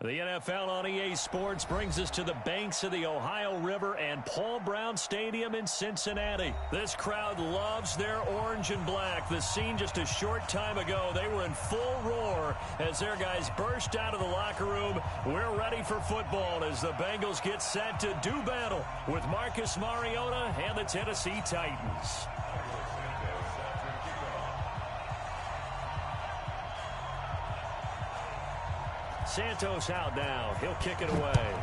The NFL on EA Sports brings us to the banks of the Ohio River and Paul Brown Stadium in Cincinnati. This crowd loves their orange and black. The scene just a short time ago, they were in full roar as their guys burst out of the locker room. We're ready for football as the Bengals get set to do battle with Marcus Mariota and the Tennessee Titans. Santos out now. He'll kick it away.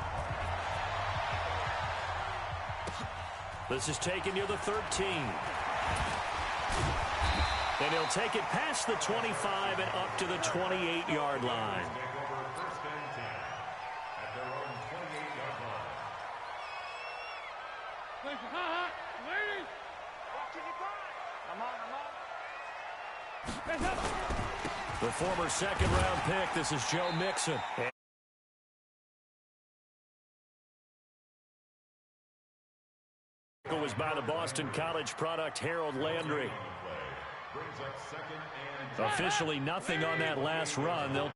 This is taken near the 13. And he'll take it past the 25 and up to the 28-yard line. The former second-round pick, this is Joe Mixon. It was by the Boston College product Harold Landry. Officially nothing on that last run. They'll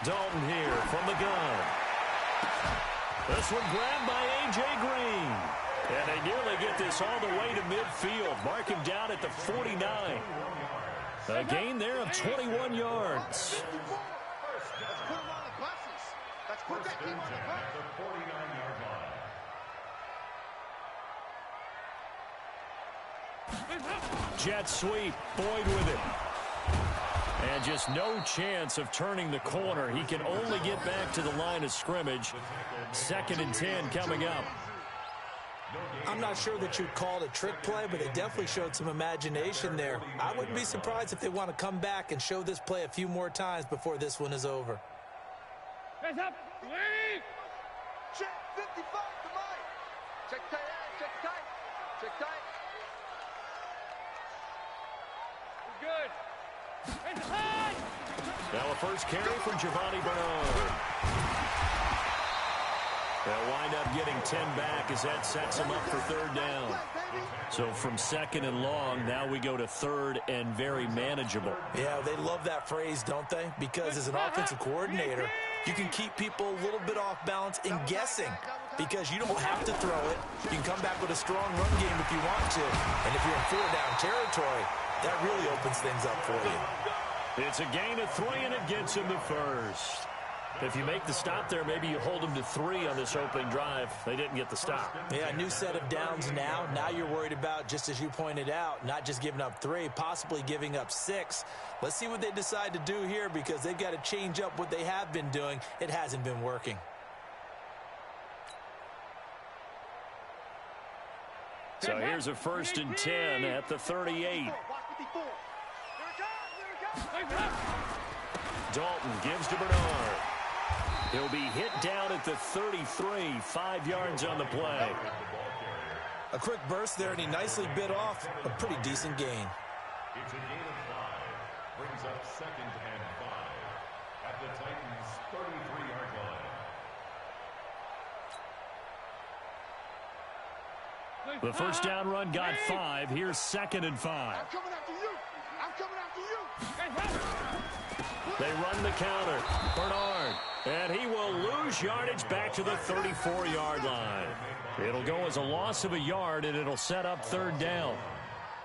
Dalton here from the gun. This one grabbed by A.J. Green. And they nearly get this all the way to midfield. Mark him down at the 49. A gain there of 21 yards. Let's put him on the buses. Let's put that team on the 49-yard line. Jet sweep. Boyd with it. And just no chance of turning the corner. He can only get back to the line of scrimmage. 2nd and 10 coming up. I'm not sure that you'd call it a trick play, but they definitely showed some imagination there. I wouldn't be surprised if they want to come back and show this play a few more times before this one is over. Hands up. Lead. Check 55 to Mike. Check tight. Check tight. Check tight. We're good. Now a first carry from Giovanni Bernard. They'll wind up getting 10 back as that sets them up for 3rd down. So from 2nd and long, now we go to 3rd and very manageable. Yeah, they love that phrase, don't they? Because as an offensive coordinator, you can keep people a little bit off balance and guessing because you don't have to throw it. You can come back with a strong run game if you want to. And if you're in 4-down territory, that really opens things up for you. It's a gain of 3, and it gets him to 1st. If you make the stop there, maybe you hold them to 3 on this opening drive. They didn't get the stop. Yeah, a new set of downs now. Now you're worried about, just as you pointed out, not just giving up 3, possibly giving up 6. Let's see what they decide to do here because they've got to change up what they have been doing. It hasn't been working. So here's a 1st and 10 at the 38. Dalton gives to Bernard. He'll be hit down at the 33, 5 yards on the play. A quick burst there, and he nicely bit off a pretty decent gain. It's a gain of 5. Brings up 2nd and 5 at the Titans' 33-yard line. The first down run got 5. Here's 2nd and 5. I'm coming after you. I'm coming after you. They run the counter. Bernard. And he will lose yardage back to the 34-yard line. It'll go as a loss of a yard, and it'll set up 3rd down.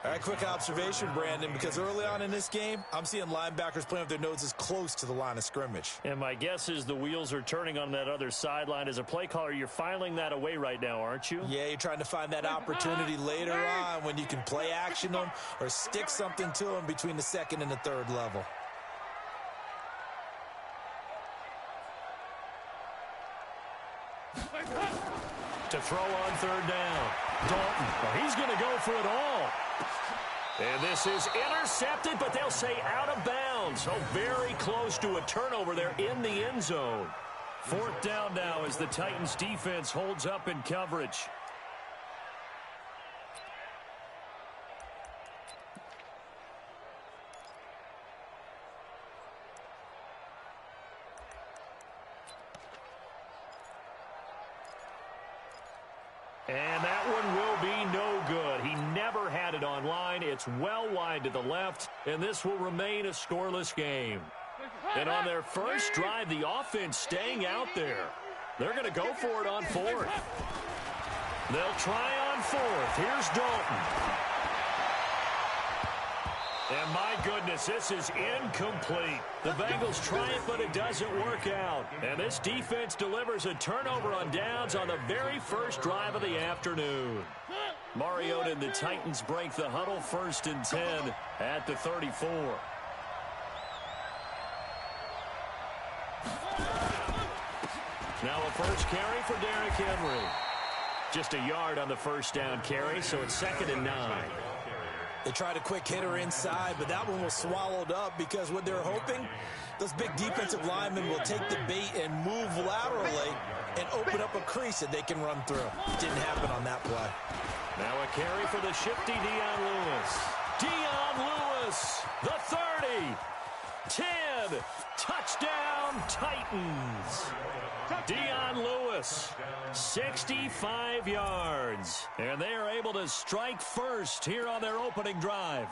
All right, quick observation, Brandon, because early on in this game, I'm seeing linebackers playing with their noses close to the line of scrimmage. And my guess is the wheels are turning on that other sideline. As a play caller, you're filing that away right now, aren't you? Yeah, you're trying to find that opportunity later on when you can play action them or stick something to them between the 2nd and the 3rd level. To throw on 3rd down. Dalton, well, he's going to go for it all. And this is intercepted, but they'll say out of bounds. So very close to a turnover there in the end zone. 4th down now as the Titans defense holds up in coverage. And that one will be no good. He never had it on line. It's well wide to the left, and this will remain a scoreless game. And on their first drive, the offense staying out there. They're going to go for it on fourth. They'll try on fourth. Here's Dalton. And my goodness, this is incomplete. The Bengals try it, but it doesn't work out. And this defense delivers a turnover on downs on the very first drive of the afternoon. Mariota and the Titans break the huddle, 1st and 10 at the 34. Now a first carry for Derrick Henry. Just a yard on the first down carry, so it's 2nd and 9. They tried a quick hitter inside, but that one was swallowed up because what they're hoping, those big defensive linemen will take the bait and move laterally and open up a crease that they can run through. Didn't happen on that play. Now a carry for the shifty Dion Lewis. Dion Lewis, the 30, 10, touchdown Titans. Dion Lewis, 65 yards. And they are able to strike first here on their opening drive.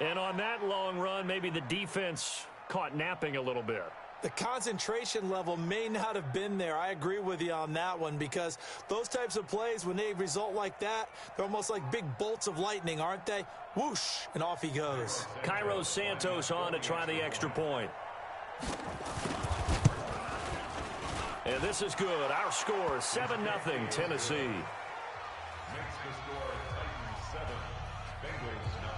And on that long run, maybe the defense caught napping a little bit. The concentration level may not have been there. I agree with you on that one because those types of plays, when they result like that, they're almost like big bolts of lightning, aren't they? Whoosh, and off he goes. Cairo Santos on to try the extra point. And this is good. Our score, 7-0, Tennessee. Makes the score Titans 7, Bengals 0.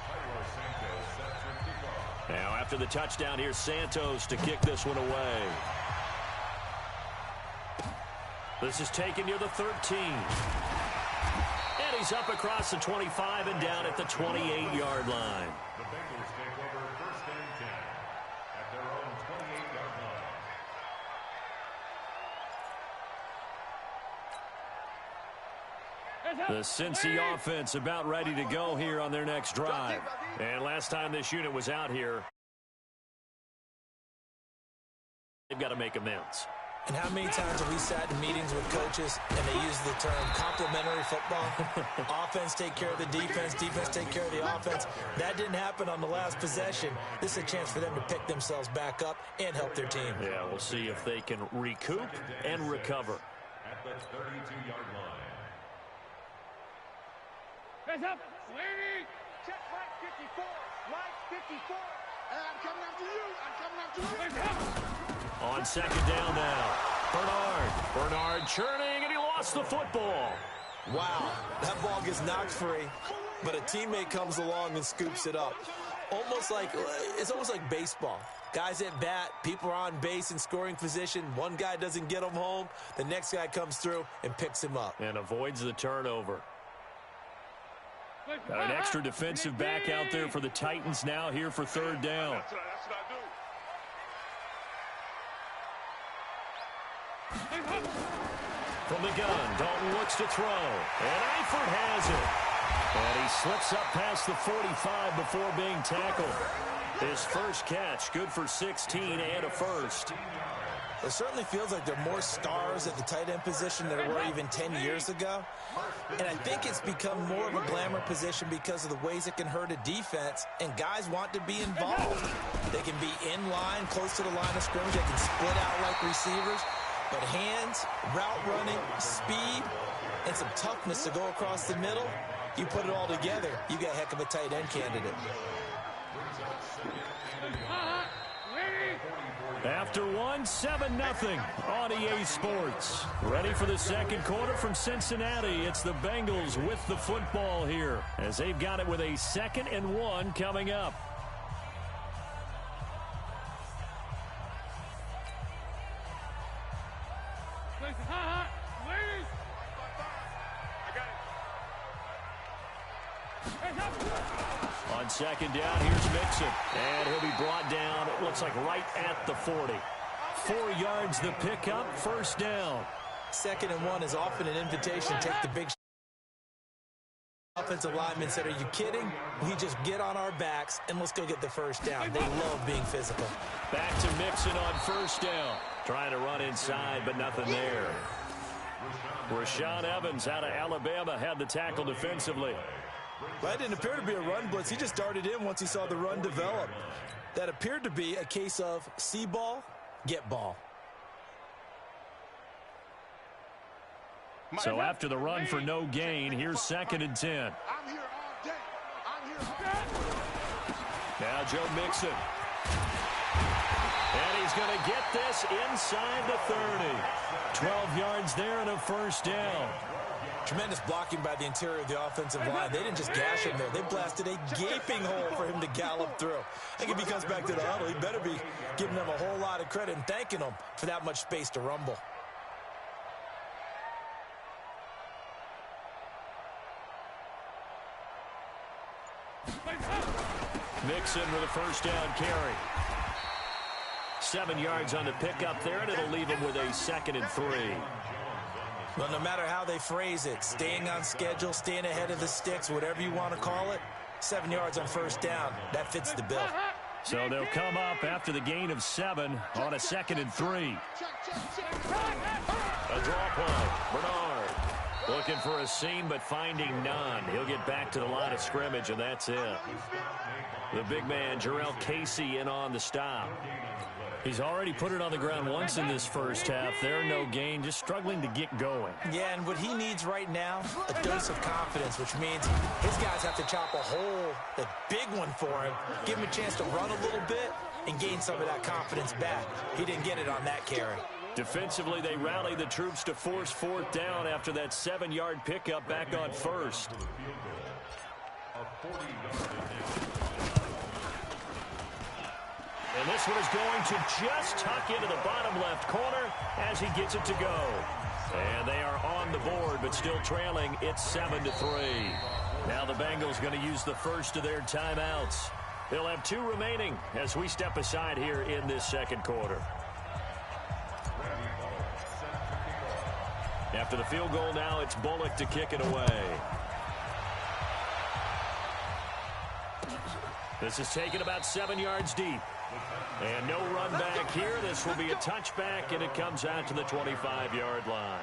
Cairo Santos sets your kickoff. Now after the touchdown, here's Santos to kick this one away. This is taken near the 13. And he's up across the 25 and down at the 28-yard line. The Bengals take over 1st and 10 at their own 28-yard line. The Cincy offense about ready to go here on their next drive. And last time this unit was out here, they've got to make amends. And how many times have we sat in meetings with coaches and they use the term complementary football? Offense take care of the defense, defense take care of the offense. That didn't happen on the last possession. This is a chance for them to pick themselves back up and help their team. Yeah, we'll see if they can recoup and recover. At the 32-yard line. Hands up. Waiting. Check right 54. Right 54. And I'm coming after you. I'm coming after you. On 2nd down now. Bernard churning, and he lost the football. Wow, that ball gets knocked free, but a teammate comes along and scoops it up. It's almost like baseball. Guys at bat, people are on base in scoring position. One guy doesn't get him home. The next guy comes through and picks him up. And avoids the turnover. Got an extra defensive back out there for the Titans now here for 3rd down. That's what I do. From the gun, Dalton looks to throw. And Eifert has it. And he slips up past the 45 before being tackled. His first catch, good for 16 and a first. It certainly feels like there are more stars at the tight end position than there were even 10 years ago. And I think it's become more of a glamour position because of the ways it can hurt a defense, and guys want to be involved. They can be in line, close to the line of scrimmage. They can split out like receivers. But hands, route running, speed, and some toughness to go across the middle, you put it all together, you got a heck of a tight end candidate. After 7-0 on EA Sports. Ready for the second quarter from Cincinnati. It's the Bengals with the football here as they've got it with a 2nd and 1 coming up. On 2nd down, here's Mixon. And he'll be brought down, it looks like right at the 40. 4 yards the pickup, 1st down. 2nd and 1 is often an invitation to take the big offensive lineman said, are you kidding? We just get on our backs and let's go get the 1st down. They love being physical. Back to Mixon on 1st down. Trying to run inside, but nothing there. Rashaan Evans out of Alabama had the tackle defensively. That didn't appear to be a run blitz. He just darted in once he saw the run develop. That appeared to be a case of see ball, get ball. So after the run for no gain, here's 2nd and 10. I'm here all day. I'm here all day. Now Joe Mixon. And he's going to get this inside the 30. 12 yards there and a first down. Tremendous blocking by the interior of the offensive line. They didn't just gash him there. They blasted a gaping hole for him to gallop through. I think if he comes back to the huddle, he better be giving them a whole lot of credit and thanking them for that much space to rumble. Mixon with a first down carry. 7 yards on the pickup there, and it'll leave him with a 2nd and 3. Well, no matter how they phrase it, staying on schedule, staying ahead of the sticks, whatever you want to call it, 7 yards on first down, that fits the bill. So they'll come up after the gain of 7 on a 2nd and 3. A draw play. Bernard looking for a seam, but finding none. He'll get back to the line of scrimmage, and that's it. The big man, Jarrell Casey, in on the stop. He's already put it on the ground once in this first half. There, no gain, just struggling to get going. Yeah, and what he needs right now, a dose of confidence, which means his guys have to chop a hole, a big one for him, give him a chance to run a little bit and gain some of that confidence back. He didn't get it on that carry. Defensively, they rally the troops to force 4th down after that 7-yard pickup back on first. And this one is going to just tuck into the bottom left corner as he gets it to go. And they are on the board, but still trailing. It's 7-3. Now the Bengals going to use the first of their timeouts. They'll have 2 remaining as we step aside here in this second quarter. After the field goal now, it's Bullock to kick it away. This is taken about 7 yards deep. And no run back here. This will be a touchback, and it comes out to the 25-yard line.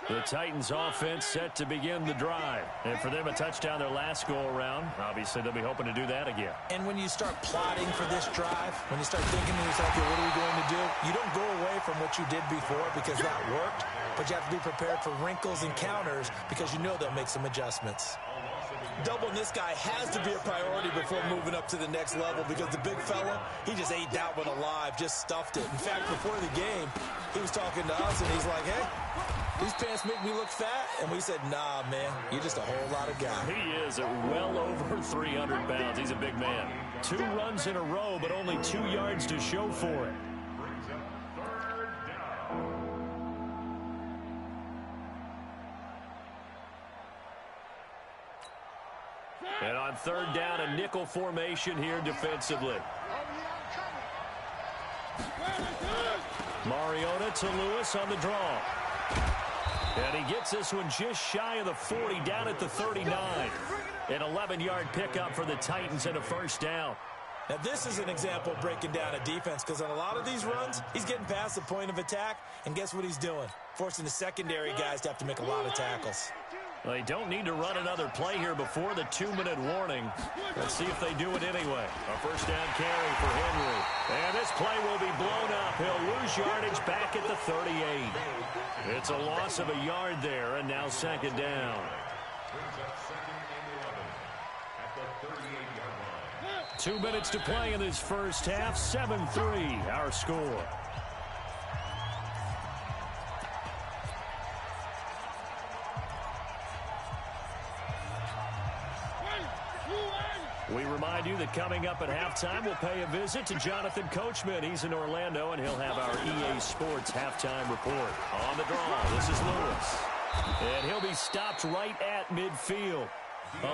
The Titans offense set to begin the drive. And for them, a touchdown their last go-around. Obviously, they'll be hoping to do that again. And when you start plotting for this drive, when you start thinking to yourself, okay, what are we going to do? You don't go away from what you did before because that worked, but you have to be prepared for wrinkles and counters because you know they'll make some adjustments. Doubling this guy has to be a priority before moving up to the next level because the big fella, he just ate that one alive, just stuffed it. In fact, before the game, he was talking to us, and he's like, hey, these pants make me look fat. And we said, nah, man, you're just a whole lot of guy. He is at well over 300 pounds. He's a big man. 2 runs in a row, but only 2 yards to show for it. And on 3rd down, a nickel formation here defensively. Mariota to Lewis on the draw. And he gets this one just shy of the 40, down at the 39. An 11-yard pickup for the Titans and a first down. Now, this is an example of breaking down a defense because on a lot of these runs, he's getting past the point of attack, and guess what he's doing? Forcing the secondary guys to have to make a lot of tackles. They don't need to run another play here before the 2-minute warning. Let's see if they do it anyway. A first down carry for Henry. And this play will be blown up. He'll lose yardage back at the 38. It's a loss of a yard there, and now 2nd down. 2 minutes to play in this first half. 7-3, our score. We remind you that coming up at halftime, we'll pay a visit to Jonathan Coachman. He's in Orlando, and he'll have our EA Sports halftime report. On the draw, this is Lewis. And he'll be stopped right at midfield.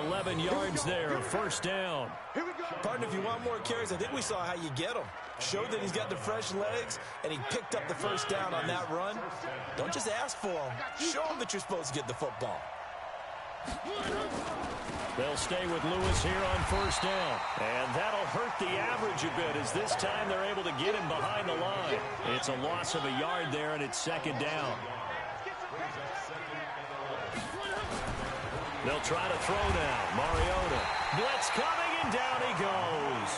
11 yards there, first down. Here we go. Partner, if you want more carries, I think we saw how you get them. Showed that he's got the fresh legs, and he picked up the first down on that run. Don't just ask for them. Show them that you're supposed to get the football. They'll stay with Lewis here on first down. And that'll hurt the average a bit, as this time they're able to get him behind the line. It's a loss of a yard there, and it's second down. They'll try to throw now. Mariota. Blitz coming, and down he goes.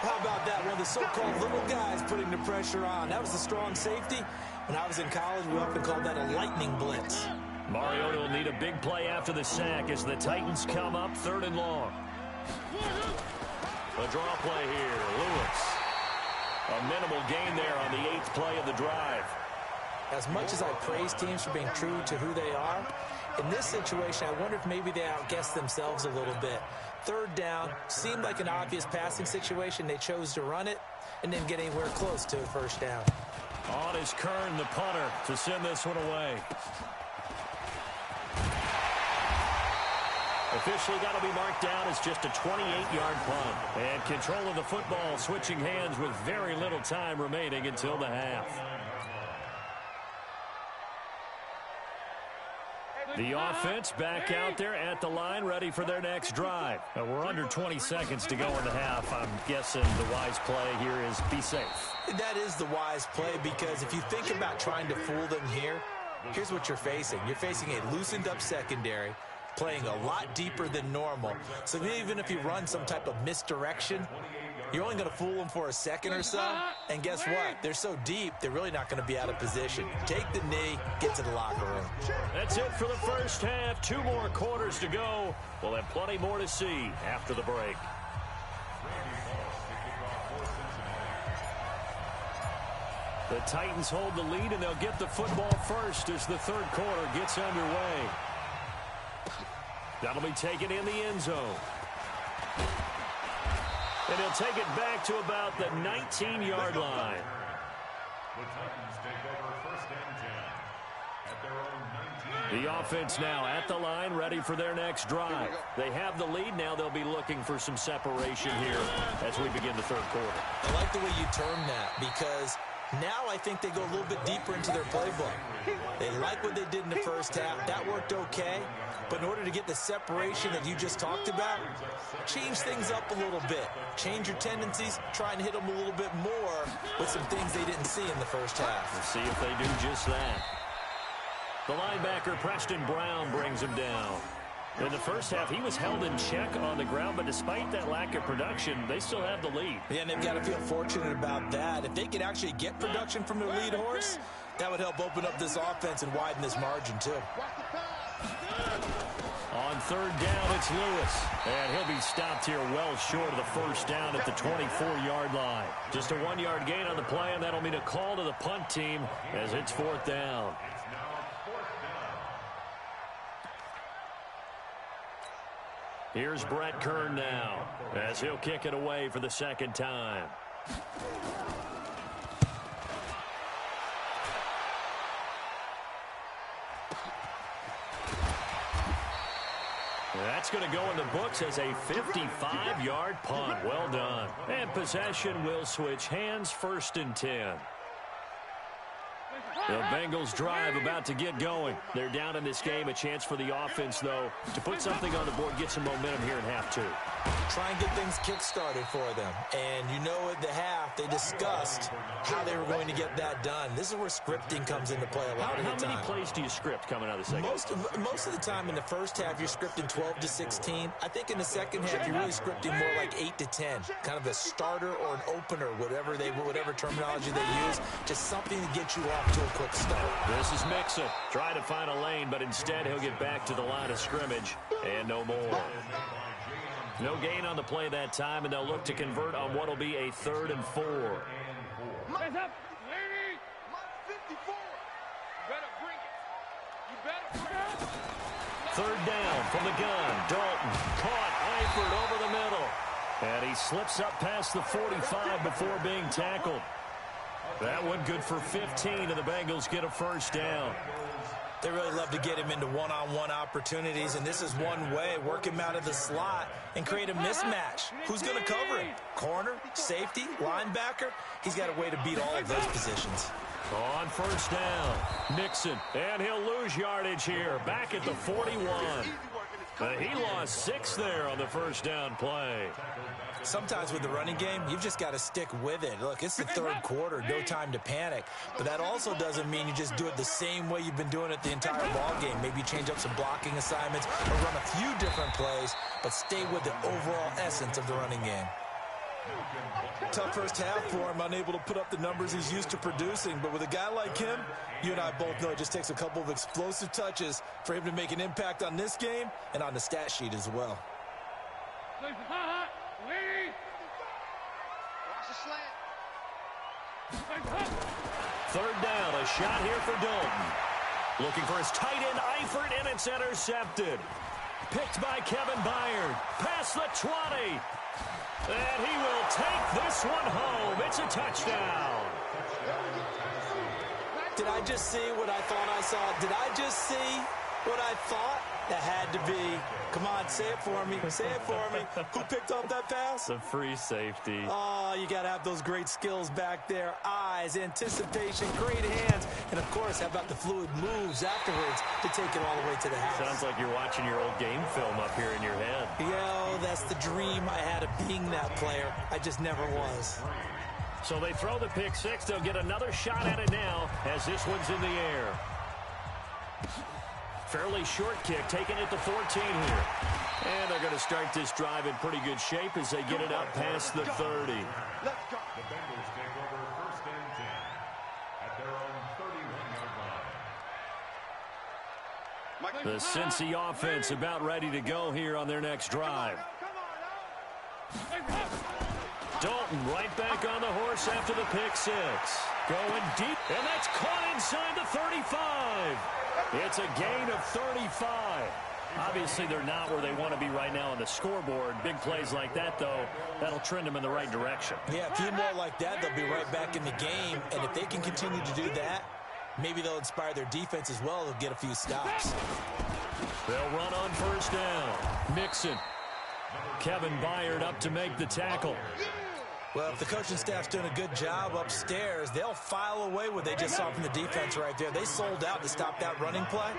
How about that? One of the so-called little guys putting the pressure on. That was a strong safety. When I was in college, we often called that a lightning blitz. Mariota will need a big play after the sack as the Titans come up 3rd and long. A draw play here. Lewis. A minimal gain there on the 8th play of the drive. As much as I praise teams for being true to who they are, in this situation, I wonder if maybe they outguessed themselves a little bit. 3rd down, seemed like an obvious passing situation. They chose to run it and didn't get anywhere close to a first down. On is Kern, the punter, to send this one away. Officially got to be marked down as just a 28-yard punt. And control of the football switching hands with very little time remaining until the half. The offense back out there at the line, ready for their next drive. We're under 20 seconds to go in the half. I'm guessing the wise play here is be safe. That is the wise play, because if you think about trying to fool them here, here's what you're facing. You're facing a loosened up secondary, playing a lot deeper than normal. So even if you run some type of misdirection, you're only going to fool them for a second or so. And guess what? They're so deep, they're really not going to be out of position. Take the knee, get to the locker room. That's it for the first half. 2 more quarters to go. We'll have plenty more to see after the break. The Titans hold the lead, and they'll get the football first as the 3rd quarter gets underway. That'll be taken in the end zone. And he'll take it back to about the 19-yard line. The Titans take over 1st and 10 at their own 19. The offense now at the line, ready for their next drive. They have the lead. Now they'll be looking for some separation here as we begin the 3rd quarter. I like the way you term that, because now I think they go a little bit deeper into their playbook. They like what they did in the first half. That worked okay. But in order to get the separation that you just talked about, change things up a little bit. Change your tendencies, try and hit them a little bit more with some things they didn't see in the first half. We'll see if they do just that. The linebacker, Preston Brown, brings him down. In the first half, he was held in check on the ground, but despite that lack of production, they still have the lead. Yeah, and they've got to feel fortunate about that. If they could actually get production from their lead horse, that would help open up this offense and widen this margin, too. On 3rd down, it's Lewis. And he'll be stopped here well short of the first down at the 24-yard line. Just a 1-yard gain on the play, and that'll mean a call to the punt team as it's 4th down. Here's Brett Kern now as he'll kick it away for the 2nd time. That's going to go in the books as a 55-yard punt. Well done. And possession will switch hands, 1st and 10. The Bengals drive about to get going. They're down in this game. A chance for the offense, though, to put something on the board, get some momentum here in half 2. Try and get things kick-started for them. And you know at the half, they discussed how they were going to get that done. This is where scripting comes into play a lot of the time. How many plays do you script coming out of the second? Most of the time in the first half, you're scripting 12 to 16. I think in the second half, you're really scripting more like 8 to 10. Kind of a starter or an opener, whatever terminology they use. Just something to get you off to a quick start. This is Mixon. Trying to find a lane, but instead he'll get back to the line of scrimmage. And no more. No gain on the play that time, and they'll look to convert on what will be a 3rd and 4. Hands up, lady. 54. You better bring it. You better bring it. 3rd down from the gun. Dalton caught Eifert over the middle. And he slips up past the 45 before being tackled. That one good for 15, and the Bengals get a 1st down. They really love to get him into one-on-one opportunities, and this is one way. Work him out of the slot and create a mismatch. Who's going to cover him? Corner, safety, linebacker? He's got a way to beat all of those positions. On first down, Mixon, and he'll lose yardage here, back at the 41. He lost 6 there on the first down play. Sometimes with the running game, you've just got to stick with it. Look, it's the third quarter, no time to panic. But that also doesn't mean you just do it the same way you've been doing it the entire ball game. Maybe change up some blocking assignments or run a few different plays, but stay with the overall essence of the running game. Tough first half for him, unable to put up the numbers he's used to producing. But with a guy like him, you and I both know it just takes a couple of explosive touches for him to make an impact on this game and on the stat sheet as well. Third down, a shot here for Dalton. Looking for his tight end, Eifert, and it's intercepted. Picked by Kevin Byard. Past the 20. And he will take this one home. It's a touchdown. Did I just see what I thought I saw? Did I just see what I thought? That had to be. Come on, say it for me. Say it for me. Who picked up that pass? The free safety. Oh, you got to have those great skills back there. Eyes, anticipation, great hands. And, of course, how about the fluid moves afterwards to take it all the way to the house? Sounds like you're watching your old game film up here in your head. Yeah, that's the dream I had of being that player. I just never was. So they throw the pick six. They'll get another shot at it now as this one's in the air. Fairly short kick, taking it to 14 here. And they're going to start this drive in pretty good shape as they get it up past the 30. The Bengals take over first and 10 at their own 31-yard line. The Cincy offense about ready to go here on their next drive. Dalton right back on the horse after the pick six. Going deep, and that's caught inside the 35. It's a gain of 35. Obviously, they're not where they want to be right now on the scoreboard. Big plays like that, though, that'll trend them in the right direction. Yeah, a few more like that, they'll be right back in the game. And if they can continue to do that, maybe they'll inspire their defense as well. They'll get a few stops. They'll run on first down. Mixon. Kevin Byard up to make the tackle. Well, if the coaching staff's doing a good job upstairs, they'll file away what they just saw from the defense right there. They sold out to stop that running play.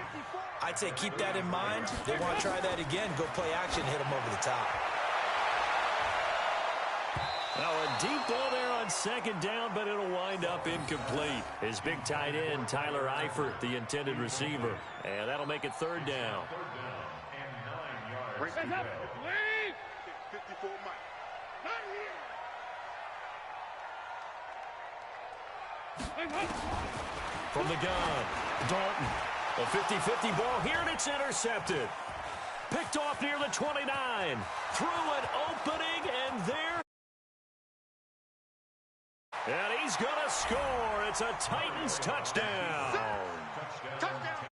I'd say keep that in mind. They want to try that again. Go play action, hit them over the top. Now a deep ball there on second down, but it'll wind up incomplete. His big tight end, Tyler Eifert, the intended receiver. And that'll make it third down. Third down and 9 yards to go. 54 Mike. From the gun, Dalton. A 50-50 ball here, and it's intercepted. Picked off near the 29. Through an opening, and there. And he's going to score. It's a Titans touchdown. Touchdown.